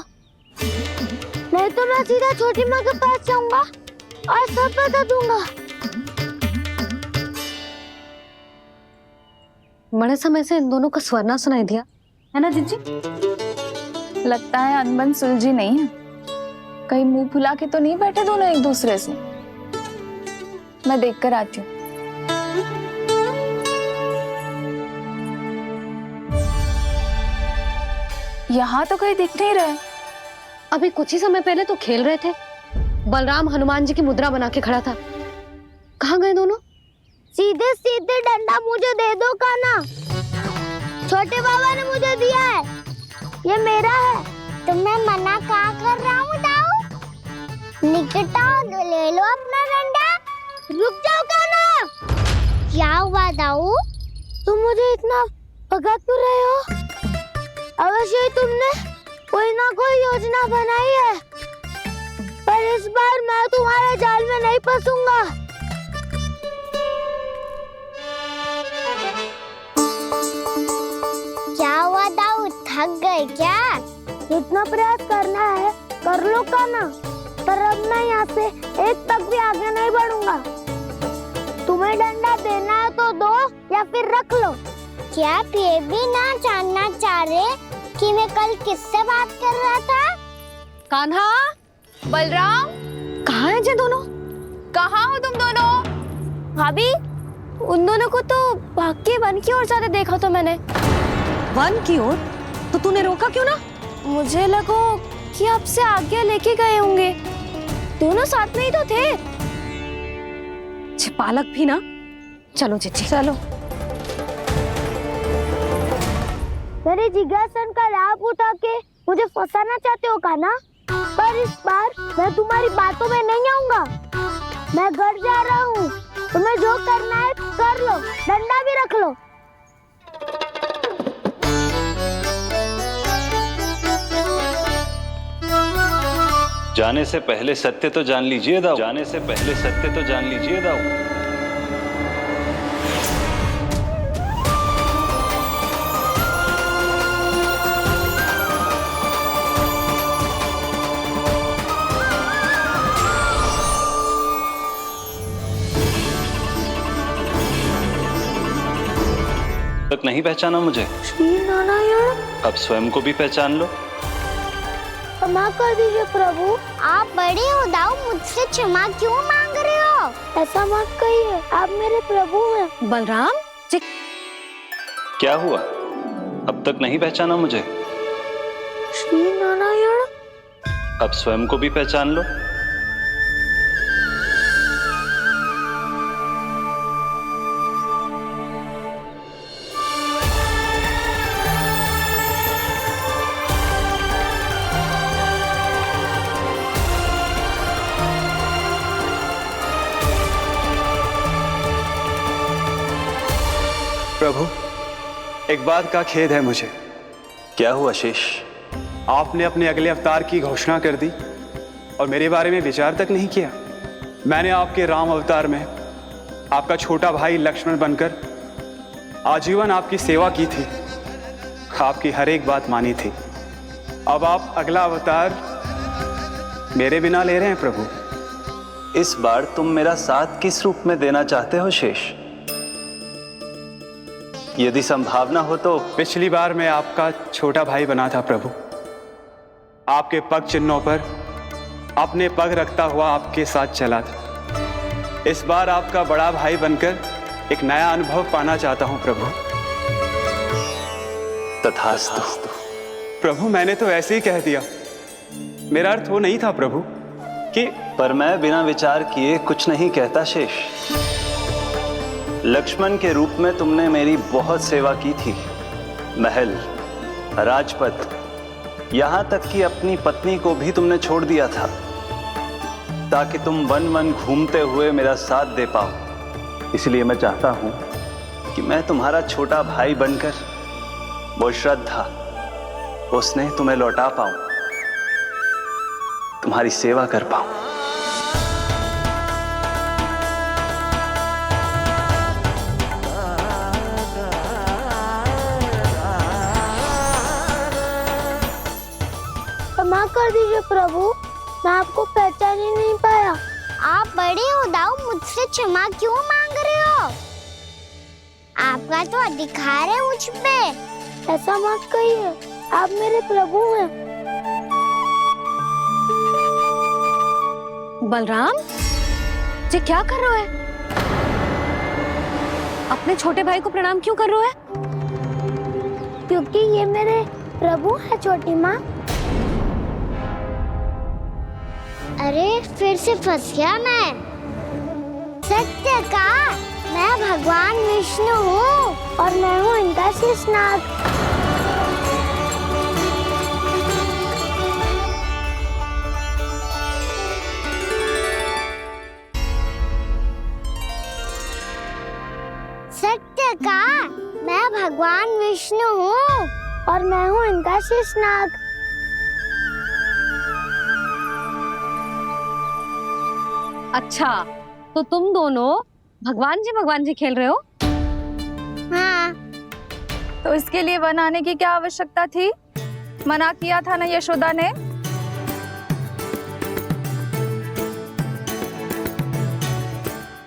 नहीं तो मैं सीधा छोटी माँ के पास जाऊंगा और सब बता दूंगा। बड़े समय से इन दोनों का स्वर ना सुनाई दिया, है ना जीजी? लगता है अनबन सुलझी नहीं है। कहीं मुंह फुला के तो नहीं बैठे दोनों एक दूसरे से। मैं देख कर आती हूँ। यहाँ तो कहीं दिख नहीं रहे। अभी कुछ ही समय पहले तो खेल रहे थे। बलराम हनुमान जी की मुद्रा बना के खड़ा था। कहाँ गए दोनों? सीधे सीधे डंडा मुझे दे दो कान्हा, छोटे बाबा ने मुझे दिया है, ये मेरा है। तो मैं मना कहाँ कर रहा हूँ दाऊ? निकट आओ, ले लो अपना डंडा। रुक जाओ कान्हा। क्या हुआ दाऊ, तुम मुझे इतना भगा क्यों रहे हो? अवश्य ही तुमने कोई ना कोई योजना बनाई है, पर इस बार मैं तुम्हारे जाल में नहीं फंसूंगा। क्या हुआ दाऊ, थक गए क्या? जितना प्रयास करना है कर लो कान्हा, पर अब मैं यहाँ से एक तक भी आगे नहीं बढ़ूंगा। तुम्हें डंडा देना है तो दो या फिर रख लो। क्या आप ये भी ना जानना चाह रहे कि मैं कल किससे बात कर रहा था? कान्हा, बलराम, कहाँ हैं ये दोनों? कहाँ हो तुम दोनों? भाभी, उन दोनों को तो भाग के वन की ओर जाते देखा तो मैंने। वन की ओर? तो तूने रोका क्यों ना? मुझे लगा कि आपसे आगे लेके गए होंगे, दोनों साथ में ही तो थे। पालक भी ना। चलो जीजी, चलो। मेरे जिज्ञासन का लाभ उठा के मुझे फंसाना चाहते हो कान्हा, पर इस बार मैं तुम्हारी बातों में नहीं आऊंगा। मैं घर जा रहा हूँ, तुम्हें जो करना है कर लो, डंडा भी रख लो। जाने से पहले सत्य तो जान लीजिए दाऊ। जाने से पहले सत्य तो जान लीजिए दाऊ। तक नहीं पहचाना मुझे? श्री नारायण। अब स्वयं को भी पहचान लो। क्षमा कर दीजिए प्रभु। आप बड़े हो दाऊ, मुझसे क्षमा क्यों मांग रहे हो? ऐसा मत कहिए, आप मेरे प्रभु हैं। बलराम जी, क्या हुआ? अब तक नहीं पहचाना मुझे? श्री नारायण। अब स्वयं को भी पहचान लो। प्रभु, एक बात का खेद है मुझे। क्या हुआ शेष? आपने अपने अगले अवतार की घोषणा कर दी और मेरे बारे में विचार तक नहीं किया। मैंने आपके राम अवतार में आपका छोटा भाई लक्ष्मण बनकर आजीवन आपकी सेवा की थी, आपकी हर एक बात मानी थी। अब आप अगला अवतार मेरे बिना ले रहे हैं प्रभु। इस बार तुम मेरा साथ किस रूप में देना चाहते हो शेष? यदि संभावना हो तो। पिछली बार मैं आपका छोटा भाई बना था प्रभु, आपके पग चिन्हों पर अपने पग रखता हुआ आपके साथ चला था। इस बार आपका बड़ा भाई बनकर एक नया अनुभव पाना चाहता हूं प्रभु। तथास्तु। प्रभु, मैंने तो ऐसे ही कह दिया, मेरा अर्थ वो नहीं था प्रभु कि। पर मैं बिना विचार किए कुछ नहीं कहता शेष। लक्ष्मण के रूप में तुमने मेरी बहुत सेवा की थी। महल, राजपथ, यहां तक कि अपनी पत्नी को भी तुमने छोड़ दिया था ताकि तुम वन वन घूमते हुए मेरा साथ दे पाओ। इसलिए मैं चाहता हूं कि मैं तुम्हारा छोटा भाई बनकर वो श्रद्धा, वो स्नेह तुम्हें लौटा पाऊं, तुम्हारी सेवा कर पाऊं। क्षमा कर दीजिए प्रभु, मैं आपको पहचान ही नहीं पाया। आप बड़े हो दाऊ, मुझसे क्षमा क्यों मांग रहे हो? आपका तो अधिकार है मुझ पे। ऐसा मत कहिए, आप मेरे प्रभु हैं। बलराम जी, क्या कर रहे हो? अपने छोटे भाई को प्रणाम क्यों कर रहे हो? क्योंकि ये मेरे प्रभु है छोटी माँ। अरे फिर से फंस गया मैं। सत्य का, मैं भगवान विष्णु हूँ और मैं हूँ इनका शेषनाग। सत्य का, मैं भगवान विष्णु हूँ और मैं हूँ इनका शेषनाग। अच्छा, तो तुम दोनों भगवान जी खेल रहे हो? हाँ। तो इसके लिए वन आने की क्या आवश्यकता थी? मना किया था ना यशोदा ने?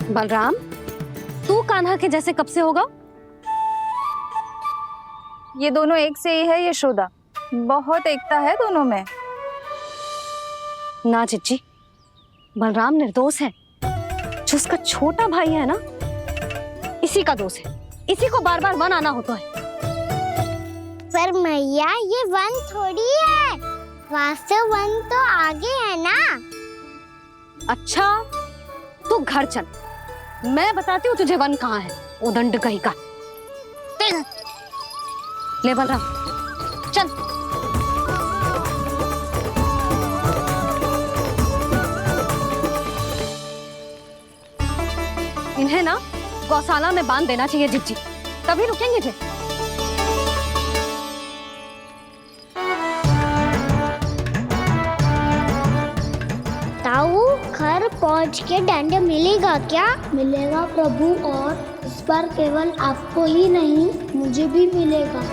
बलराम, तू कान्हा के जैसे कब से होगा? ये दोनों एक से ही है यशोदा, बहुत एकता है दोनों में। ना चिच्ची, बलराम निर्दोष है। जो उसका छोटा भाई है ना, इसी का दोष है। इसी को बार बार वन आना होता है। पर मैया, ये वन थोड़ी है, वास्तव वन तो आगे है ना। अच्छा, तू घर चल, मैं बताती हूँ तुझे वन कहाँ है। उदंड कहीं का। ले बलराम, चल। इन्हें ना गौशाला में बांध देना चाहिए जिज्जी, तभी रुकेंगे जे। ताऊ, घर पहुँच के दंड मिलेगा क्या? मिलेगा प्रभु, और इस बार केवल आपको ही नहीं, मुझे भी मिलेगा।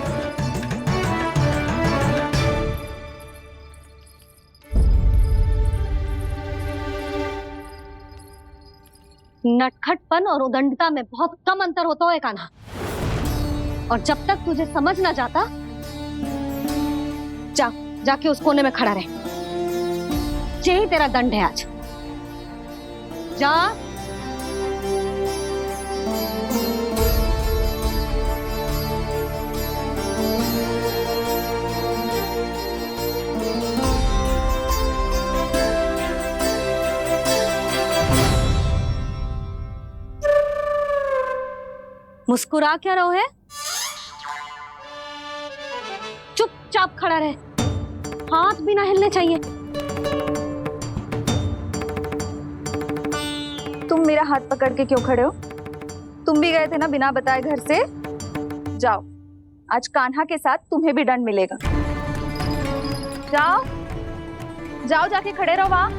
नटखटपन और उदंडता में बहुत कम अंतर होता है कान्हा। और जब तक तुझे समझ ना जाता, जाके उस कोने में खड़ा रहे। यही तेरा दंड है आज। जा। मुस्कुरा क्या रहो है? चुपचाप खड़ा रहे, हाथ भी ना हिलने चाहिए। तुम मेरा हाथ पकड़ के क्यों खड़े हो? तुम भी गए थे ना बिना बताए घर से। जाओ, आज कान्हा के साथ तुम्हें भी दंड मिलेगा। जाओ जाओ, जाके खड़े रहो वहां।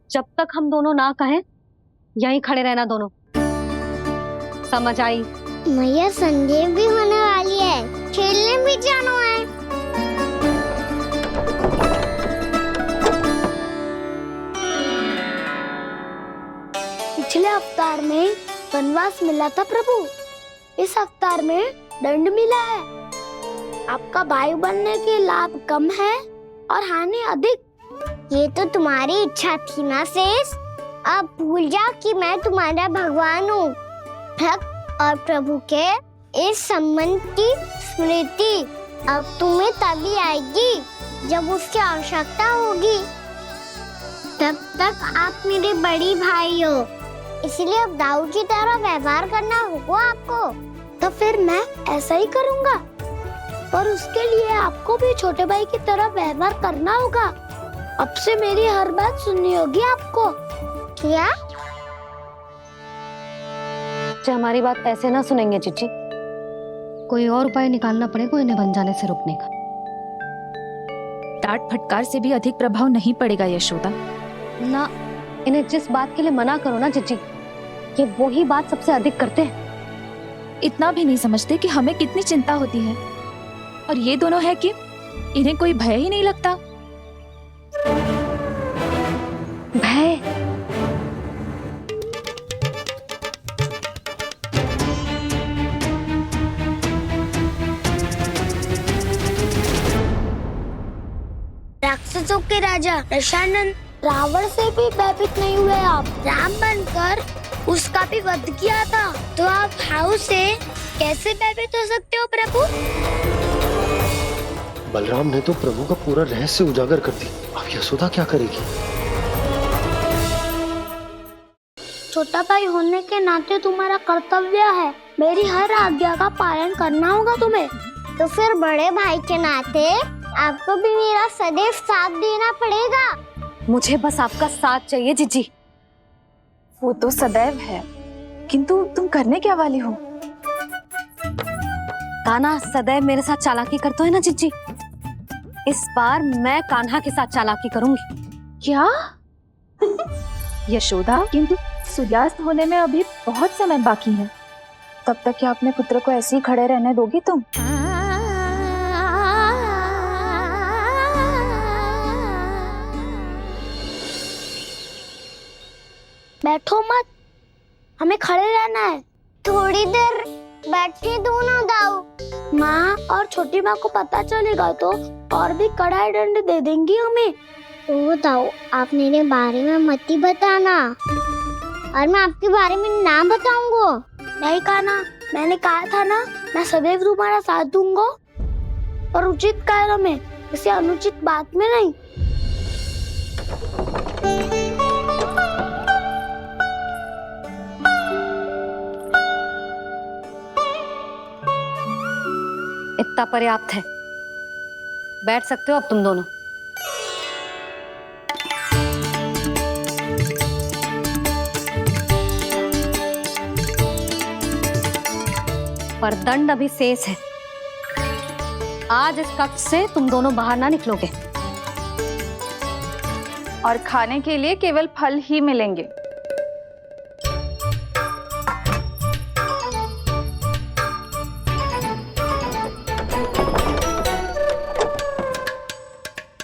जब तक हम दोनों ना कहें, यहीं खड़े रहना दोनों। समझ आई? मैया संडे भी होने वाली है, खेलने भी जाना है। पिछले अवतार में वनवास मिला था प्रभु, इस अवतार में दंड मिला है। आपका भाई बनने के लाभ कम है और हानि अधिक। ये तो तुम्हारी इच्छा थी ना शेष। अब भूल जा कि मैं तुम्हारा भगवान हूँ। भक्त और प्रभु के इस संबंध की स्मृति अब तुम्हें तभी आएगी जब उसकी आवश्यकता होगी। तब तक आप मेरे बड़ी भाई हो, इसलिए अब दाऊ की तरह व्यवहार करना होगा आपको। तो फिर मैं ऐसा ही करूँगा, पर उसके लिए आपको भी छोटे भाई की तरह व्यवहार करना होगा। अब से मेरी हर बात सुननी होगी आपको। क्या? हमारी बात ऐसे ना सुनेंगे चिच्ची। कोई और उपाय निकालना पड़ेगा इन्हें बन जाने से रोकने का। डांट फटकार से भी अधिक प्रभाव नहीं पड़ेगा यशोदा। ना, इन्हें जिस बात के लिए मना करो ना चिच्ची, ये वही बात सबसे अधिक करते हैं। इतना भी नहीं समझते कि हमें कितनी चिंता होती है, और ये दोनों है कि इन्हें कोई भय ही नहीं लगता। भय? राक्षसों के राजा दशानन रावण से भी भयभीत नहीं हुए आप। राम बनकर उसका भी वध किया था, तो आप हाउ से कैसे भयभीत हो सकते हो प्रभु? बलराम ने तो प्रभु का पूरा रहस्य उजागर कर दी। अब यशोदा क्या करेगी? छोटा भाई होने के नाते तुम्हारा कर्तव्य है, मेरी हर आज्ञा का पालन करना होगा तुम्हें। तो फिर बड़े भाई के नाते आपको भी मेरा सदैव साथ देना पड़ेगा। मुझे बस आपका साथ चाहिए जीजी। वो तो सदैव है, किंतु तुम करने क्या वाली हो? कान्हा सदैव मेरे साथ चालाकी करते है ना जीजी। इस बार मैं कान्हा के साथ चालाकी करूंगी। क्या? यशोदा, किंतु सूर्यास्त होने में अभी बहुत समय बाकी है। तब तक क्या अपने पुत्र को ऐसे ही खड़े रहने दोगी तुम? बैठो मत, हमें खड़े रहना है। थोड़ी देर बैठे दोनों दाऊ। माँ और छोटी माँ को पता चलेगा तो और भी कड़ा दंड दे देंगी हमें। ओ दाऊ, आप मेरे बारे में मत ही बताना, और मैं आपके बारे में ना बताऊंगा। नहीं कान्हा, मैंने कहा था ना, मैं सदैव तुम्हारा साथ दूंगा, और उचित कार्य में, किसी अनुचित बात में नहीं। इतना पर्याप्त है, बैठ सकते हो अब तुम दोनों। पर दंड अभी शेष है। आज इस कक्ष से तुम दोनों बाहर ना निकलोगे, और खाने के लिए केवल फल ही मिलेंगे।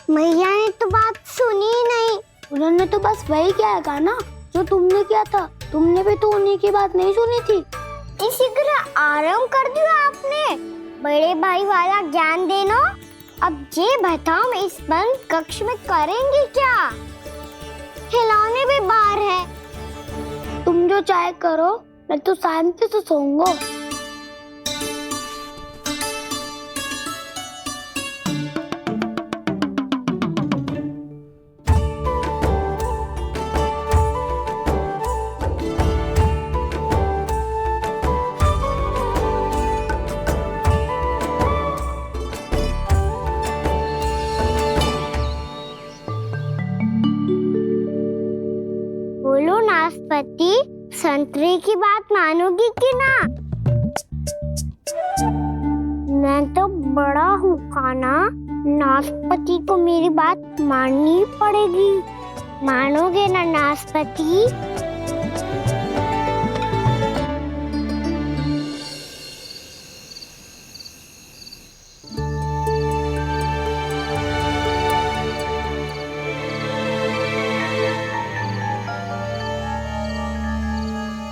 मैया ने तो बात सुनी ही नहीं। उन्होंने तो बस वही कहा ना तो तुमने क्या था? तुमने भी तो उन्हीं की बात नहीं सुनी थी। इसी तरह आराम कर दिया आपने। बड़े भाई वाला ज्ञान देना। अब ये बताओ हम इस बंद कक्ष में करेंगे क्या? खिलौने भी बाहर है। तुम जो चाहे करो, मैं तो शांति से सोऊंगा। बोलो नाशपाती, संतरे की बात मानोगी कि ना? मैं तो बड़ा हूँ काना, नाशपाती को मेरी बात माननी पड़ेगी। मानोगे ना नाशपाती?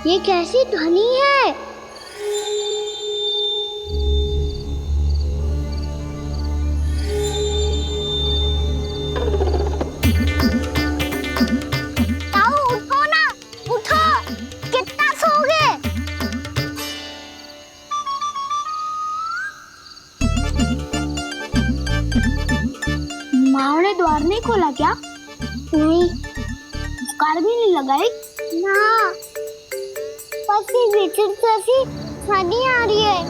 ये कैसी ध्वनि है? ताऊ उठो ना, उठो। कितना सोओगे? माँ ने द्वार नहीं खोला क्या? नहीं। कार भी नहीं लगाई? ना, बस ये विचित्र सी ध्वनि आ रही है।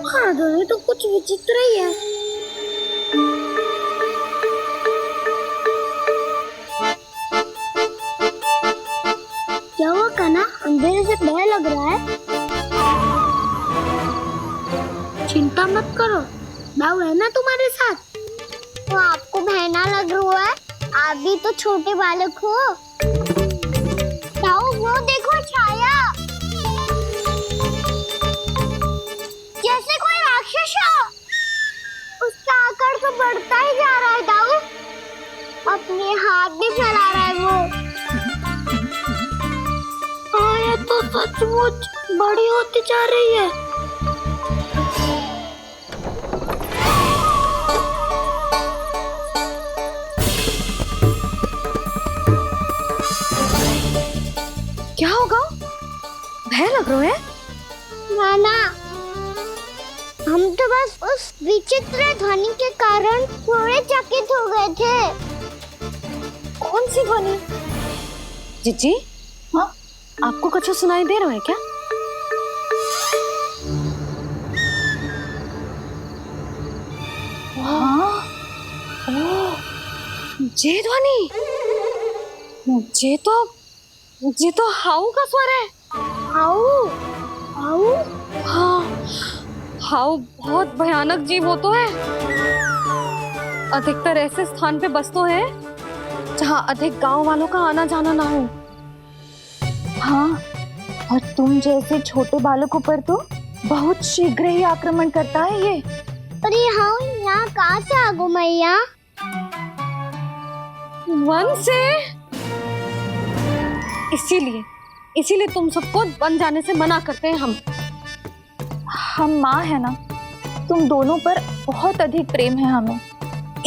हाँ, ध्वनि तो कुछ विचित्र ही है। क्या हुआ कान्हा? अंधेरे से डर लग रहा है। चिंता मत करो, दाऊ है ना तुम्हारे साथ। तो आपको बहना लग रहा है? आप भी तो छोटे बालक हो। ताऊ वो देखो छाया, जैसे कोई राक्षस हो। उसका आकार तो बढ़ता ही जा रहा है ताऊ। अपने हाथ भी फैला रहा है वो। हाँ, ये तो सचमुच बड़ी होती जा रही है। क्या होगा? भय लग रहा है? नाना, हम तो बस उस विचित्र ध्वनि के कारण थोड़े चकित हो गए थे। कौन सी ध्वनि? जीजी, हाँ, आपको कुछ सुनाई दे रहा है क्या? हाँ, ओह, ये ध्वनि, ये तो हाउ का स्वर है। हाउ? हाउ? हाँ, हाउ बहुत भयानक जीव हो तो है। अधिकतर ऐसे स्थान पे बसते हैं जहाँ अधिक गांव वालों का आना जाना ना हो। हाँ, और तुम जैसे छोटे बालकों पर तो बहुत शीघ्र ही आक्रमण करता है ये। पर ये हाउ यहाँ कहाँ से आ गो मैया? वन से। इसीलिए तुम सबको वन जाने से मना करते हैं हम माँ है ना, तुम दोनों पर बहुत अधिक प्रेम है हमें,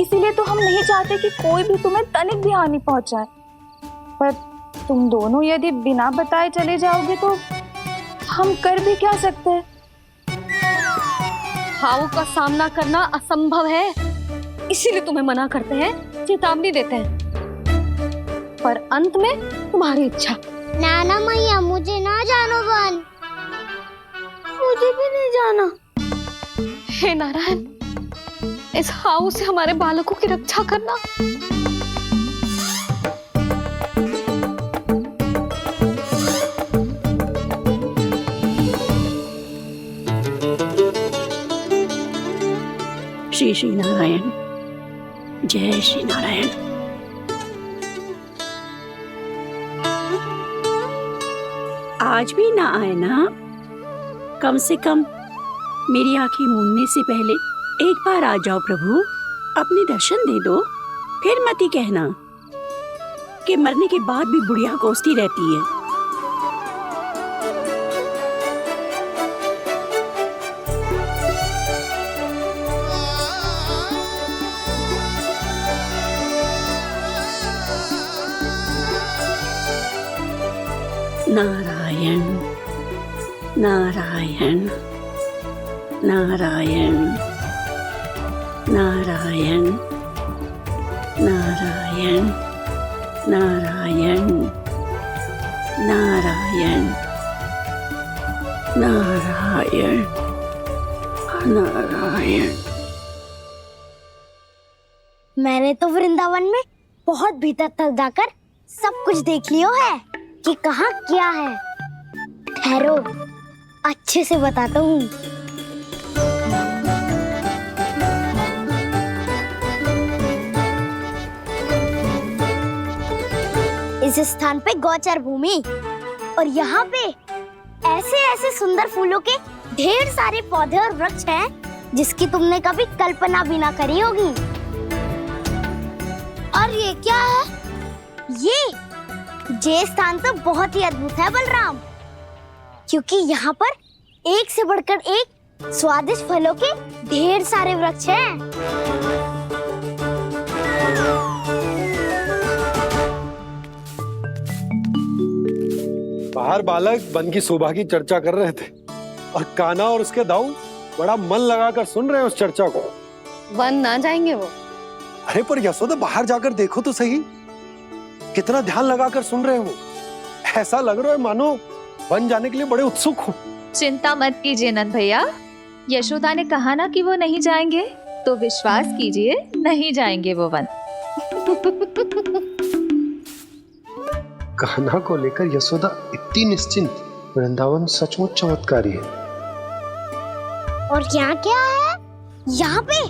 इसीलिए तो हम नहीं चाहते कि कोई भी तुम्हें तनिक भी हानि पहुंचाए। पर तुम दोनों यदि बिना बताए चले जाओगे तो हम कर भी क्या सकते हैं? हाउ का सामना करना असंभव है, इसीलिए तुम्हें मना करते हैं, चेतावनी देते हैं। पर अंत में तुम्हारी इच्छा। नाना मैया, मुझे ना जानो वन। मुझे भी नहीं जाना। हे नारायण, इस हाउ से हमारे बालकों की रक्षा करना। श्री श्री नारायण, जय श्री नारायण। आज भी ना आए ना? कम से कम मेरी आंखें मूंदने से पहले एक बार आ जाओ प्रभु, अपने दर्शन दे दो, फिर मत ही कहना। कि मरने के बाद भी बुढ़िया कोसती रहती है। नारायण नारायण नारायण नारायण नारायण नारायण नारायण नारायण नारायण। मैंने तो वृंदावन में बहुत भीतर तक जाकर सब कुछ देख लियो है कि कहाँ क्या है। ठहरो, अच्छे से बताता हूँ। इस स्थान पे गोचर भूमि और यहाँ पे ऐसे ऐसे सुंदर फूलों के ढेर सारे पौधे और वृक्ष हैं जिसकी तुमने कभी कल्पना भी ना करी होगी। और ये क्या है? ये स्थान तो बहुत ही अद्भुत है बलराम, क्योंकि यहाँ पर एक से बढ़कर एक स्वादिष्ट फलों के ढेर सारे वृक्ष हैं। बाहर बालक वन की शोभा की चर्चा कर रहे थे और कान्हा और उसके दाऊ बड़ा मन लगाकर सुन रहे हैं उस चर्चा को। वन ना जाएंगे वो? अरे पर यशोदा, बाहर जाकर देखो तो सही, कितना ध्यान लगाकर सुन रहे हो। ऐसा लग रहा है मानो वन जाने के लिए बड़े उत्सुक हो। चिंता मत कीजिए नंद भैया, यशोदा ने कहा ना कि वो नहीं जाएंगे, तो विश्वास कीजिए नहीं जाएंगे वो वन। कान्हा को लेकर यशोदा इतनी निश्चिंत, वृंदावन सचमुच चमत्कारी है। और यहाँ क्या है? यहाँ पे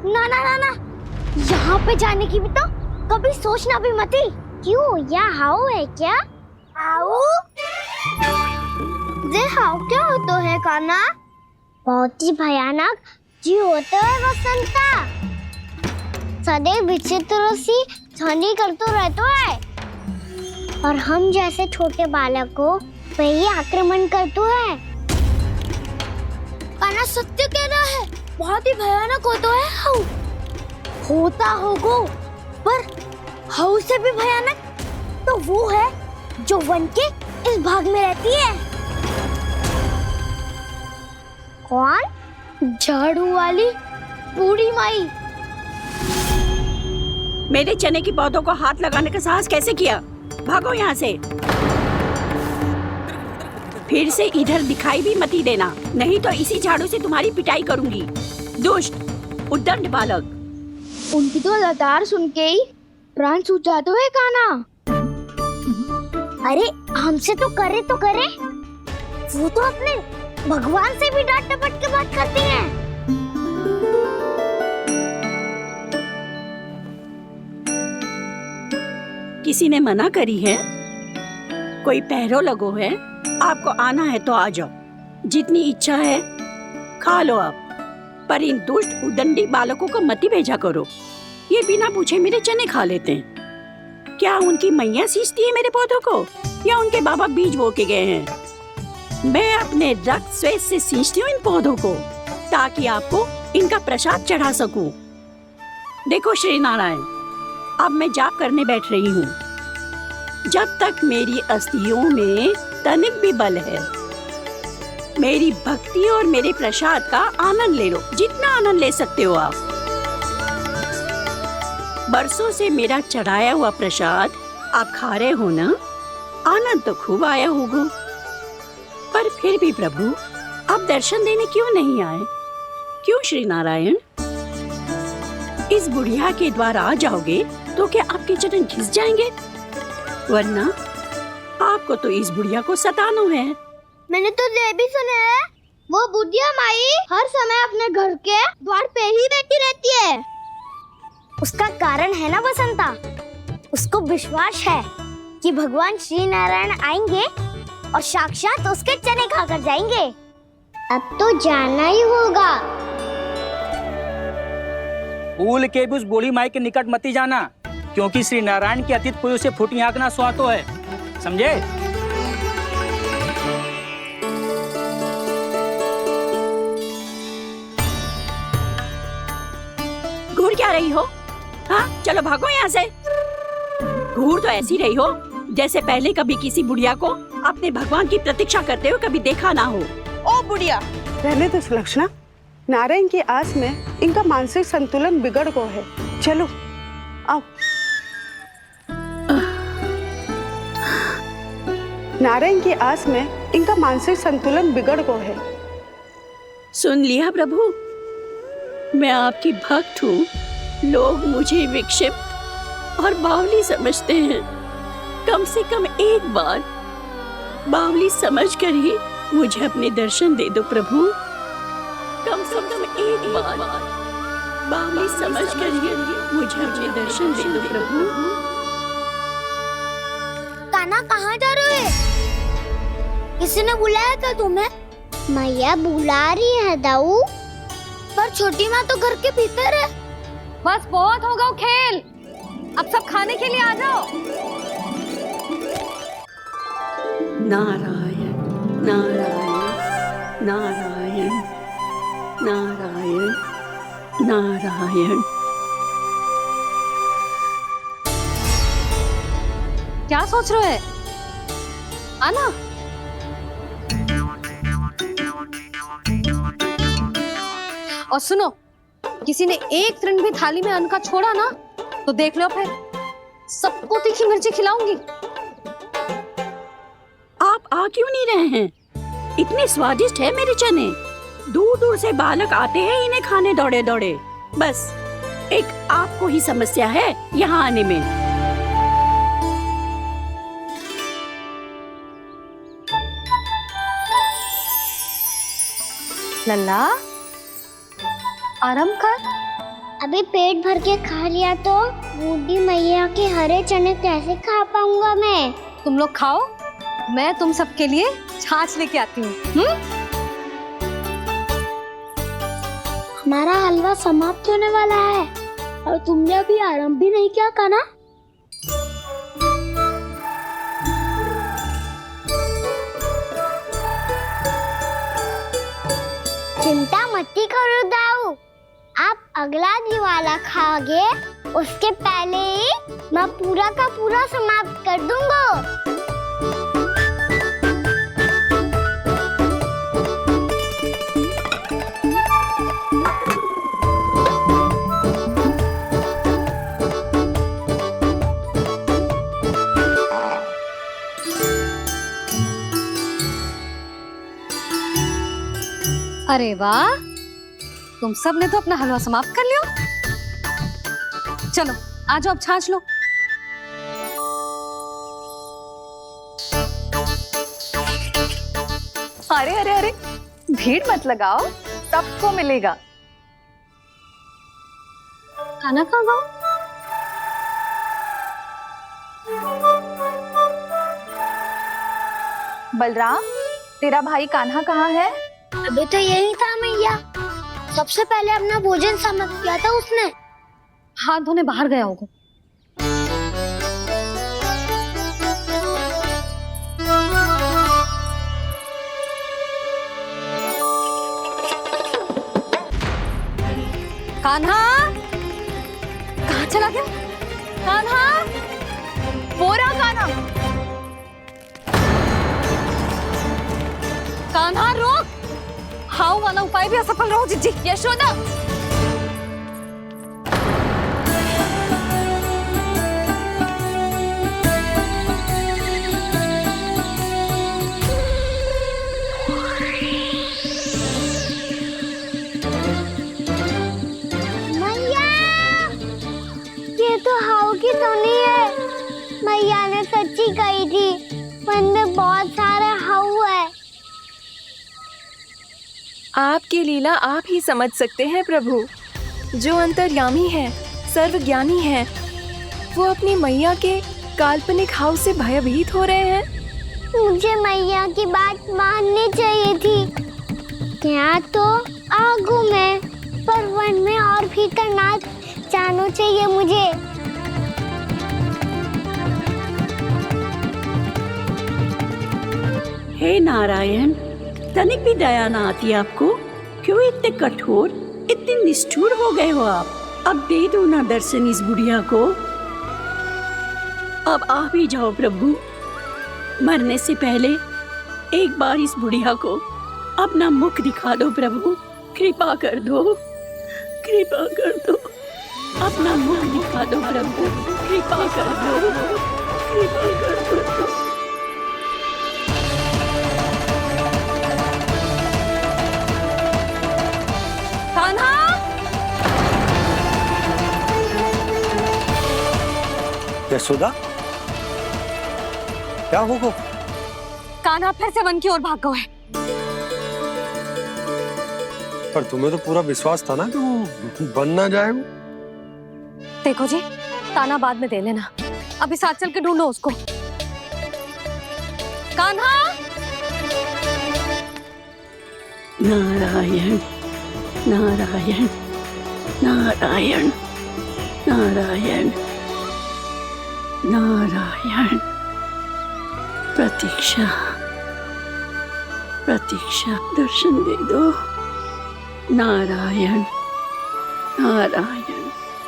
ना ना ना ना, यहाँ पे जाने की भी तो कभी सोचना भी मत ही। क्यों, यहाँ हाउ है क्या? हाउ? ये हाउ क्या होता है कान्हा? बहुत ही भयानक जी होता है वसंता। सदैव विचित्र सी ध्वनि करते रहता है और हम जैसे छोटे बालक को वही आक्रमण करता है। कान्हा सत्य कह रहा है, बहुत ही भयानक होता है हाउ। होता होगा, पर हाउ से भी भयानक तो वो है जो वन के इस भाग में रहती है। कौन? झाड़ू वाली बूढ़ी माई। मेरे चने की पौधों को हाथ लगाने का साहस कैसे किया? भागो यहाँ से। फिर से इधर दिखाई भी मत ही देना, नहीं तो इसी झाड़ू से तुम्हारी पिटाई करूंगी। दुष्ट उद्दंड बालक। उनकी तो लतार सुन के ही प्राण सूझ जाते हैं कान्हा। अरे हमसे तो करे, वो तो अपने भगवान से भी डांट डपट के बात करती हैं। किसी ने मना करी है? कोई पहरो लगो है? आपको आना है तो आ जाओ, जितनी इच्छा है खा लो आप, पर इन दुष्ट उदंडी बालकों को मत ही भेजा करो। ये बिना पूछे मेरे चने खा लेते हैं। क्या उनकी मैया सींचती है मेरे पौधों को, या उनके बाबा बीज बो के गए हैं? मैं अपने रक्त स्वेद से सींचती हूँ इन पौधों को, ताकि आपको इनका प्रसाद चढ़ा सकूं। देखो श्री नारायण, अब मैं जाप करने बैठ रही हूँ। जब तक मेरी अस्थियों में तनिक भी बल है, मेरी भक्ति और मेरे प्रसाद का आनंद ले लो, जितना आनंद ले सकते हो आप। बरसों से मेरा चढ़ाया हुआ प्रसाद आप खा रहे हो ना, आनंद तो खूब आया होगा। पर फिर भी प्रभु, आप दर्शन देने क्यों नहीं आए? क्यों श्री नारायण? इस बुढ़िया के द्वार आ जाओगे तो क्या आपके चरण घिस जाएंगे? वरना आपको तो इस बुढ़िया को सताना है। मैंने तो ये भी सुना है, वो बुढ़िया माई हर समय अपने घर के द्वार पे ही बैठी रहती है। उसका कारण है ना बसंता, उसको विश्वास है कि भगवान श्री नारायण आएंगे और साक्षात उसके चने खाकर जाएंगे। अब तो जाना ही होगा। भूल के भी उस बूढ़ी माई के निकट मत ही जाना, क्योंकि श्री नारायण के अतीत पुरुष से फूटी आंख ना सुहातो है, समझे? घूर क्या रही हो? हाँ, चलो भागो यहाँ से। घूर तो ऐसी रही हो जैसे पहले कभी किसी बुढ़िया को अपने भगवान की प्रतीक्षा करते हुए कभी देखा ना हो। ओ बुढ़िया, रहने दो सुलक्षणा। नारायण की आस में इनका मानसिक संतुलन बिगड़ गया है। चलो आओ। नारायण की आस में इनका मानसिक संतुलन बिगड़ गया है। सुन लिया प्रभु, मैं आपकी भक्त हूँ। लोग मुझे विक्षिप्त और बावली समझते हैं। कम से कम एक बार बावली समझकर ही मुझे अपने दर्शन दे दो प्रभु। कम से कम एक बार बावली समझकर ही मुझे अपने दर्शन दे दो प्रभु। कान्हा कहाँ जा रहे हो? किसी ने बुलाया क्या तुम्हें? मैया बुला रही है दाऊ। पर छोटी माँ तो घर के भीतर है। बस बहुत होगा खेल, अब सब खाने के लिए आ जाओ। नारायण नारायण नारायण नारायण नारायण। क्या सोच रहे हैं? आना। और सुनो, किसी ने एक तृण भी थाली में अन्न का छोड़ा ना तो देख लो, फिर सबको तीखी मिर्ची खिलाऊंगी। आप आ क्यों नहीं रहे हैं? इतने स्वादिष्ट है मेरे चने। दूर दूर से बालक आते हैं इन्हें खाने दौड़े दौड़े। बस एक आपको ही समस्या है यहाँ आने में। लल्ला, आराम कर। अभी पेट भर के खा लिया तो बूढ़ी मैया के हरे चने कैसे खा पाऊंगा मैं? तुम लोग खाओ, मैं तुम सबके लिए छाछ लेके आती हूँ। हमारा हलवा समाप्त होने वाला है और तुमने अभी आराम भी नहीं किया कान्हा। चिंता मत करो दाऊ, आप अगला दिवाला खाओगे उसके पहले ही मैं पूरा का पूरा समाप्त कर दूंगा। अरे वाह, तुम सब ने तो अपना हलवा समाप्त कर लिया। चलो आ जाओ, अब छाछ लो। अरे अरे अरे, भीड़ मत लगाओ, सबको मिलेगा। खाना खा जाओ। बलराम, तेरा भाई कान्हा कहाँ है? अभी तो यही था मैया। सबसे पहले अपना भोजन समाप्त किया था उसने। हाथ धोने बाहर गया होगा। कान्हा कहाँ चला गया? कान्हा, बोरा कान्हा। कान्हा रोक, हाउ वाला उपाय भी असफल रहो जिज्जी। यशोदा, मैया, ये तो हाउ की धुनी है। मैया ने सच्ची कही थी, वन में बहुत सारे हाउ है। आपकी लीला आप ही समझ सकते हैं प्रभु। जो अंतर्यामी है, सर्वज्ञानी है, वो अपनी मैया के काल्पनिक हाव से भयभीत हो रहे हैं। मुझे मैया की बात माननी चाहिए थी। यहाँ तो आगू में, पर वन में और भीतर ना जाना चाहिए मुझे। हे नारायण, तनिक भी दया ना आती आपको? क्यों इतने कठोर, इतने निष्ठुर हो गए हो आप? अब दे दो ना दर्शन इस बुढ़िया को। अब आ भी जाओ प्रभु। मरने से पहले एक बार इस बुढ़िया को अपना मुख दिखा दो प्रभु। कृपा कर दो, कृपा कर दो। अपना मुख दिखा दो प्रभु। कृपा कर दो, कृपा कर दो। कान्हा! यशोदा, क्या हुआ? कान्हा फिर से वन की ओर भाग गए। पर तुम्हें तो पूरा विश्वास था ना कि वो बन ना जाए। देखो जी, ताना बाद में दे लेना, अभी साथ चल के ढूंढो उसको। कान्हा! नारायण नारायण नारायण नारायण नारायण। प्रतीक्षा प्रतीक्षा, दर्शन दे दो। नारायण नारायण।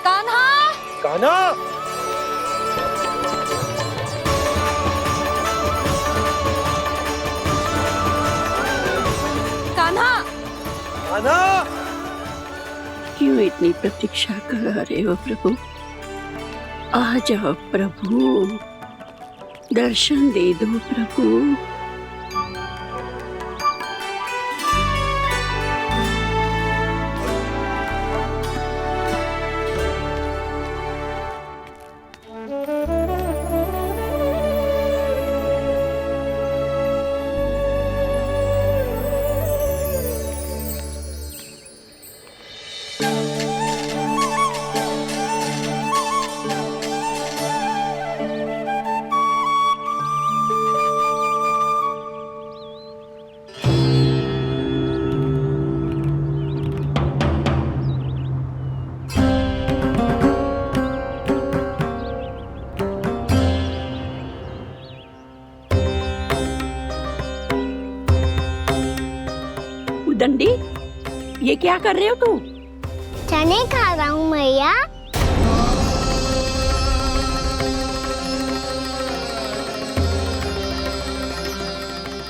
कान्हा! कान्हा! कान्हा! कान्हा! क्यों इतनी प्रतीक्षा करा रहे हो प्रभु? आ जाओ प्रभु, दर्शन दे दो प्रभु। दंडी, ये क्या कर रहे हो तू? चने खा रहा हूँ मैया।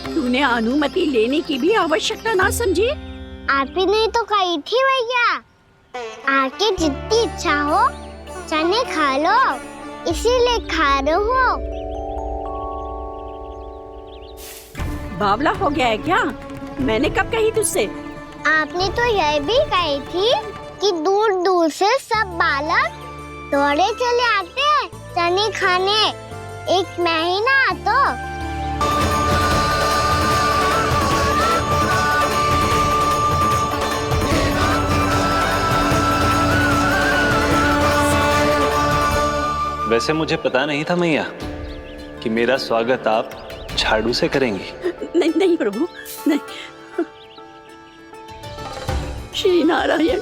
तूने अनुमति लेने की भी आवश्यकता ना समझी? आप ही नहीं तो कही थी भैया, आके जितनी इच्छा हो चने खा लो, इसीलिए खा रहे हो। बावला हो गया है क्या? मैंने कब कही तुझसे? आपने तो यह भी कही थी कि दूर दूर से सब बालक दौड़े चले आते हैं चने खाने, एक महीना तो। वैसे मुझे पता नहीं था मैया कि मेरा स्वागत आप झाड़ू से करेंगी। नहीं नहीं प्रभु, नहीं। श्री नारायण,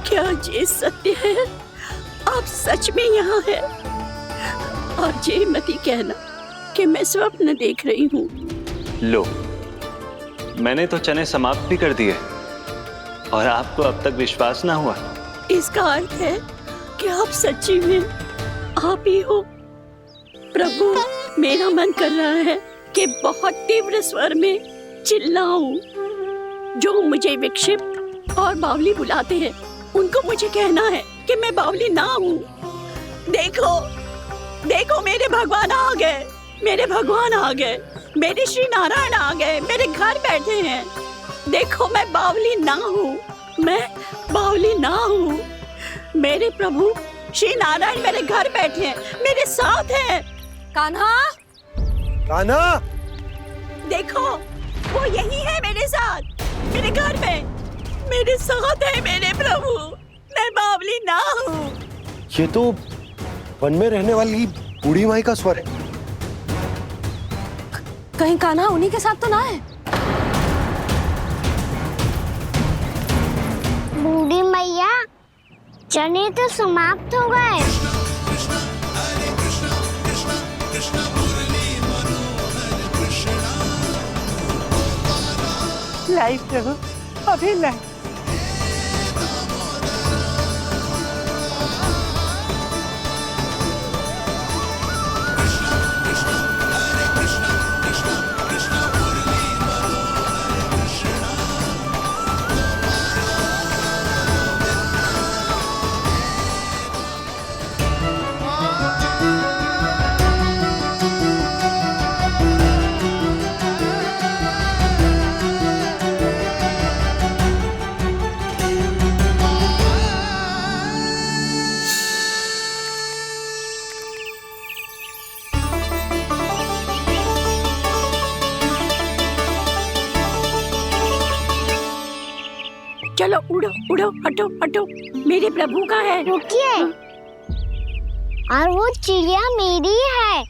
क्या ये सत्य है? आप सच में यहाँ हैं? और ये मत ही कहना कि मैं स्वप्न देख रही हूँ। लो, मैंने तो चने समाप्त भी कर दिए और आपको अब तक विश्वास ना हुआ। इसका अर्थ है कि आप सच्ची में आप ही हो। प्रभु, मेरा मन कर रहा है कि बहुत तीव्र स्वर में चिल्लाऊं। जो मुझे विक्षिप्त और बावली बुलाते हैं, उनको मुझे कहना है कि मैं बावली ना हूँ। देखो, देखो, मेरे भगवान आ गए, मेरे भगवान आ गए, मेरे श्री नारायण आ गए, मेरे घर बैठे हैं। देखो, मैं बावली ना हूँ, मैं बावली ना हूँ। मेरे प्रभु श्री नारायण मेरे घर बैठे हैं, मेरे साथ हैं। कान्हा! कान्हा! देखो, वो यही है मेरे साथ, मेरे घर में, मेरे साथ है मेरे प्रभु। मैं बावली ना हूँ। ये तो वन में रहने वाली बूढ़ी माई का स्वर है। कहीं कान्हा उन्हीं के साथ तो ना है? बूढ़ी मैया, चने तो समाप्त हो गए। लाई प्रभु, अभी लाई। चलो उड़ो उड़ो, हटो हटो, मेरे प्रभु का है। रुकिए, और वो चिड़िया मेरी है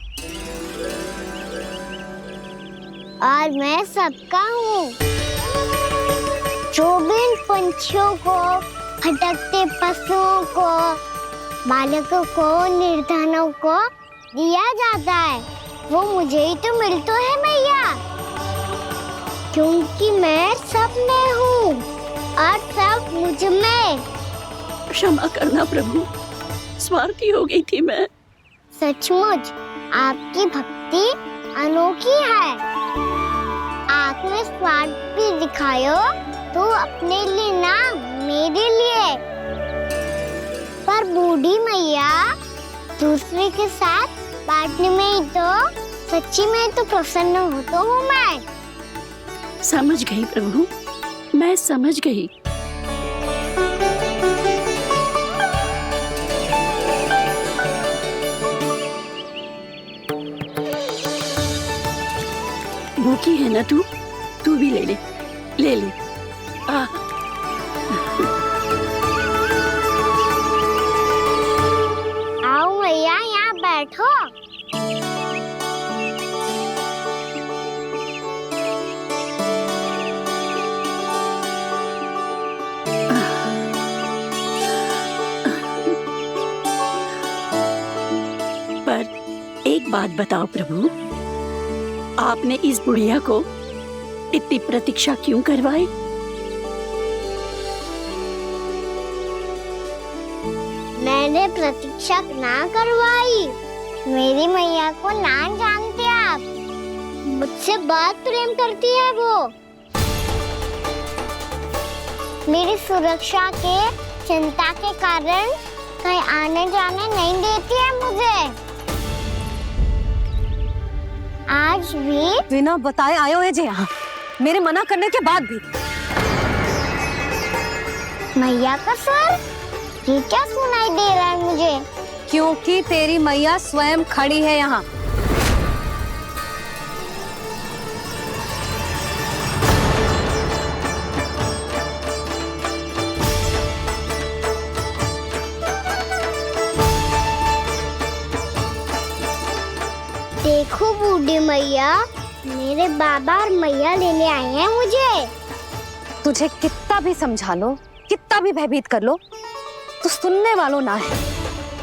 और मैं सबका हूँ। जो भी इन पंछियों को, भटकते पशुओं को, बालकों को, निर्धनों को दिया जाता है, वो मुझे ही तो मिलता है मैया, क्योंकि मैं सब में हूँ और सब मुझ में। क्षमा करना प्रभु, स्वार्थी हो गई थी मैं। सचमुच आपकी भक्ति अनोखी है। आपने स्वार्थ भी दिखायो तो अपने लिए ना, मेरे लिए। पर बूढ़ी मैया दूसरे के साथ बांटने में ही तो सच्ची में तो प्रसन्न होता हूँ मैं। समझ गई प्रभु, मैं समझ गई। भूखी है ना तू? तू भी ले ले, ले ले। आओ मैया, यहाँ बैठो। एक बात बताओ प्रभु, आपने इस बुढ़िया को इतनी प्रतीक्षा क्यों करवाई? मैंने प्रतीक्षा ना करवाई। मेरी मैया को ना जानते आप, मुझसे बहुत प्रेम करती है वो। मेरी सुरक्षा के चिंता के कारण कहीं आने जाने नहीं देती है मुझे। आज भी बिना बताए आयो है जी यहाँ, मेरे मना करने के बाद भी। मैया का स्वर ये क्या सुनाई दे रहा है मुझे? क्योंकि तेरी मैया स्वयं खड़ी है यहाँ। देखो बूढ़ी मैया, मेरे बाबा और मैया लेने आए हैं मुझे। तुझे कितना भी समझा लो, कितना भी भयभीत कर लो, तो सुनने वालों ना है,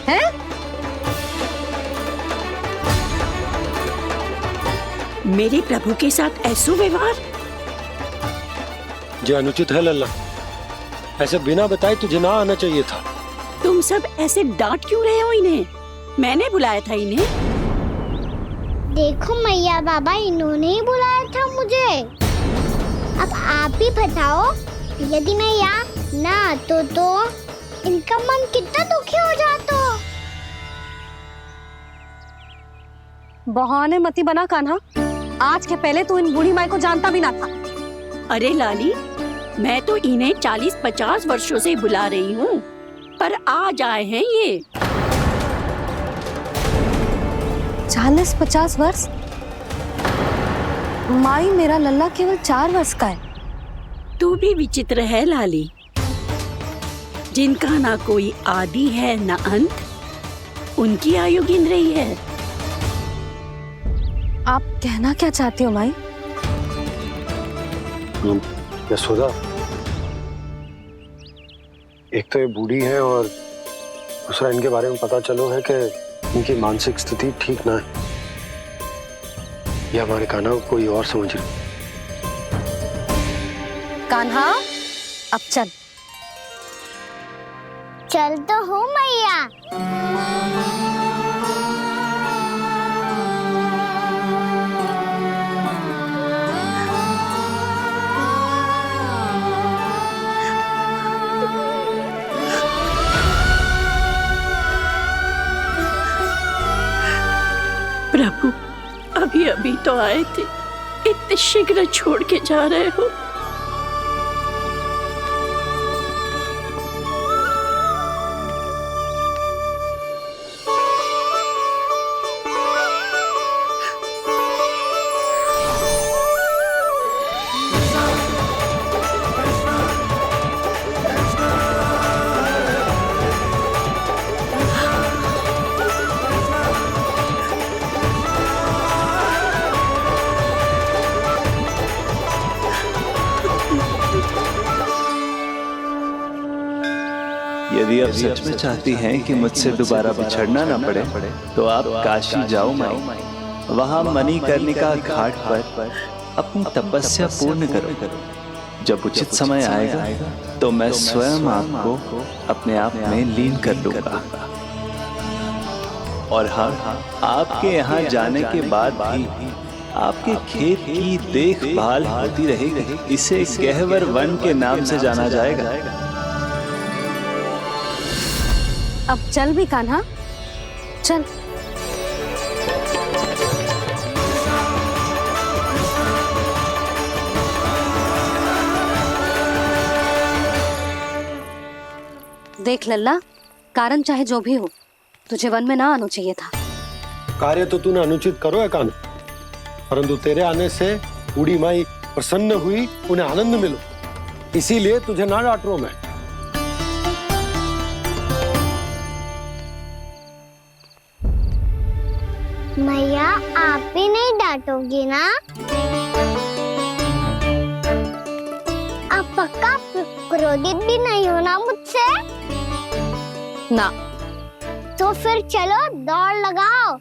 हैं? मेरे प्रभु के साथ ऐसा व्यवहार जो अनुचित है लल्ला। ऐसे बिना बताए तुझे ना आना चाहिए था। तुम सब ऐसे डांट क्यों रहे हो इन्हें? मैंने बुलाया था इन्हें। देखो मैया बाबा, इन्होंने ही बुलाया था मुझे। अब आप ही बताओ, यदि मैं यहाँ ना आतो तो इनका मन कितना दुखी हो जाता। बहाने मती बना कान्हा, आज के पहले तू इन बूढ़ी माई को जानता भी ना था। अरे लाली, मैं तो इन्हें 40-50 वर्षों से बुला रही हूँ, पर आज आए हैं ये। 40-50 वर्ष? माई, मेरा लल्ला केवल 4 वर्ष का है। तू भी विचित्र है लाली, जिनका ना कोई आदि है ना अंत, उनकी आयु गिन रही है। आप कहना क्या चाहती हो माई? यशोदा, एक तो ये बूढ़ी है और दूसरा इनके बारे में पता चलो है कि इनकी मानसिक स्थिति ठीक ना है। ये हमारे कान्हा को कोई और समझ रही। कान्हा अब चल। चल तो हूँ मैया। प्रभु, अभी अभी तो आए थे, इतने शीघ्र छोड़ के जा रहे हो। यदि आप सच में चाहती हैं कि मुझसे दोबारा बिछड़ना ना पड़े तो आप काशी जाओ माई। वहां मणिकर्णिका घाट पर अपनी तपस्या पूर्ण करो। जब उचित समय आएगा तो मैं स्वयं आपको अपने आप में लीन कर लूंगा। और हाँ, आपके यहाँ जाने के बाद भी आपके खेत की देखभाल होती रहेगी। इसे गहवर वन के नाम से जाना जाएगा। अब चल भी कान्हा, चल। देख लल्ला, कारण चाहे जो भी हो, तुझे वन में ना आना चाहिए था। कार्य तो तूने अनुचित करो है कान्हा, परंतु तेरे आने से बूढ़ी माई प्रसन्न हुई, उन्हें आनंद मिलो, इसीलिए तुझे ना डांट रहा हूं मैं। मैया, आप भी नहीं डांटोगी ना? आप पक्का क्रोधित भी नहीं हो ना मुझसे? ना। तो फिर चलो दौड़ लगाओ,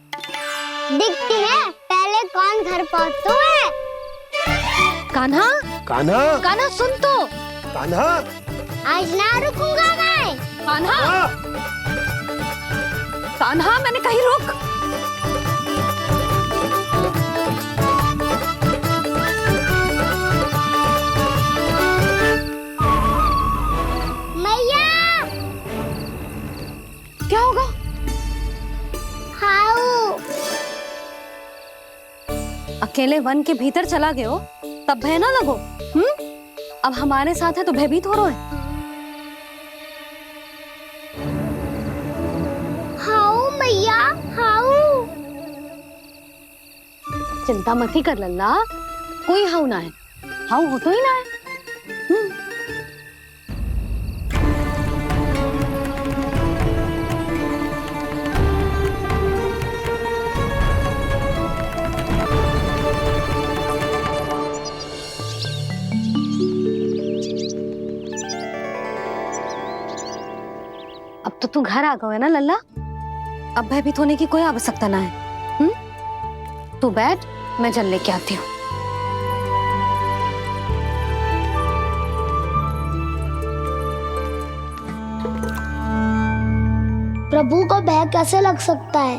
दिखती है पहले कौन घर पहुंचता है। कान्हा, कान्हा, कान्हा सुन तो। कान्हा, आज ना रुकूंगा मैं। कान्हा, कान्हा, मैंने कहीं रुक। क्या होगा? हाउ अकेले वन के भीतर चला गए हो तब भय ना लगो। अब हमारे साथ है तो भयभीत हो रहे हैं। हाउ मैया, हाउ। चिंता मत ही कर लल्ला, कोई हाउ ना है। हाउ हो तो ही ना है। अब तो तू घर आ गया है ना लल्ला, अब भयभीत होने की कोई आवश्यकता ना है। तू बैठ, मैं जल लेके आती हूँ। प्रभु को भय कैसे लग सकता है?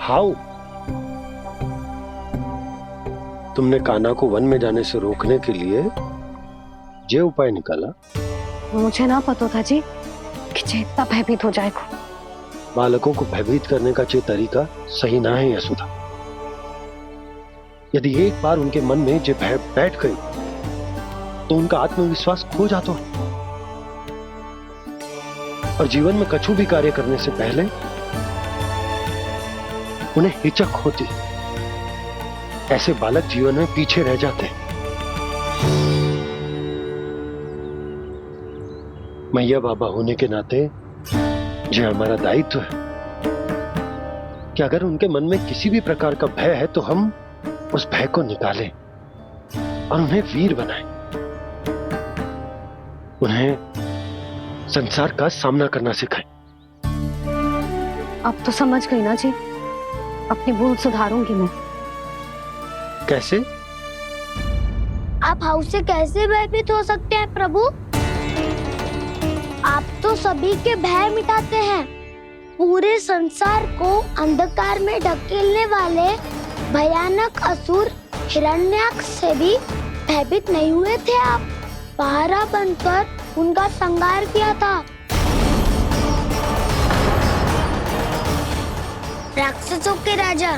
हाउ, तुमने कान्हा को वन में जाने से रोकने के लिए ये उपाय निकाला? मुझे ना पता था जी कि इतना भयभीत हो जाएगा। बालकों को भयभीत करने का ये तरीका सही ना है यशोदा। यदि एक बार उनके मन में ये भय बैठ गई तो उनका आत्मविश्वास खो जाता है और जीवन में कछु भी कार्य करने से पहले उन्हें हिचक होती। ऐसे बालक जीवन में पीछे रह जाते हैं। मैया बाबा होने के नाते यह हमारा दायित्व है कि अगर उनके मन में किसी भी प्रकार का भय है तो हम उस भय को निकालें और उन्हें वीर बनाएं, उन्हें संसार का सामना करना सिखाएं। अब तो समझ गई ना जी, अपनी भूल सुधारूंगी मैं। कैसे? आप हाउस से कैसे भयभीत हो सकते हैं प्रभु? आप तो सभी के भय मिटाते हैं। पूरे संसार को अंधकार में ढकेलने वाले भयानक असुर हिरण्याक्ष से भी भयभीत नहीं हुए थे आप। पहरा बनकर उनका संहार किया था। राक्षसों के राजा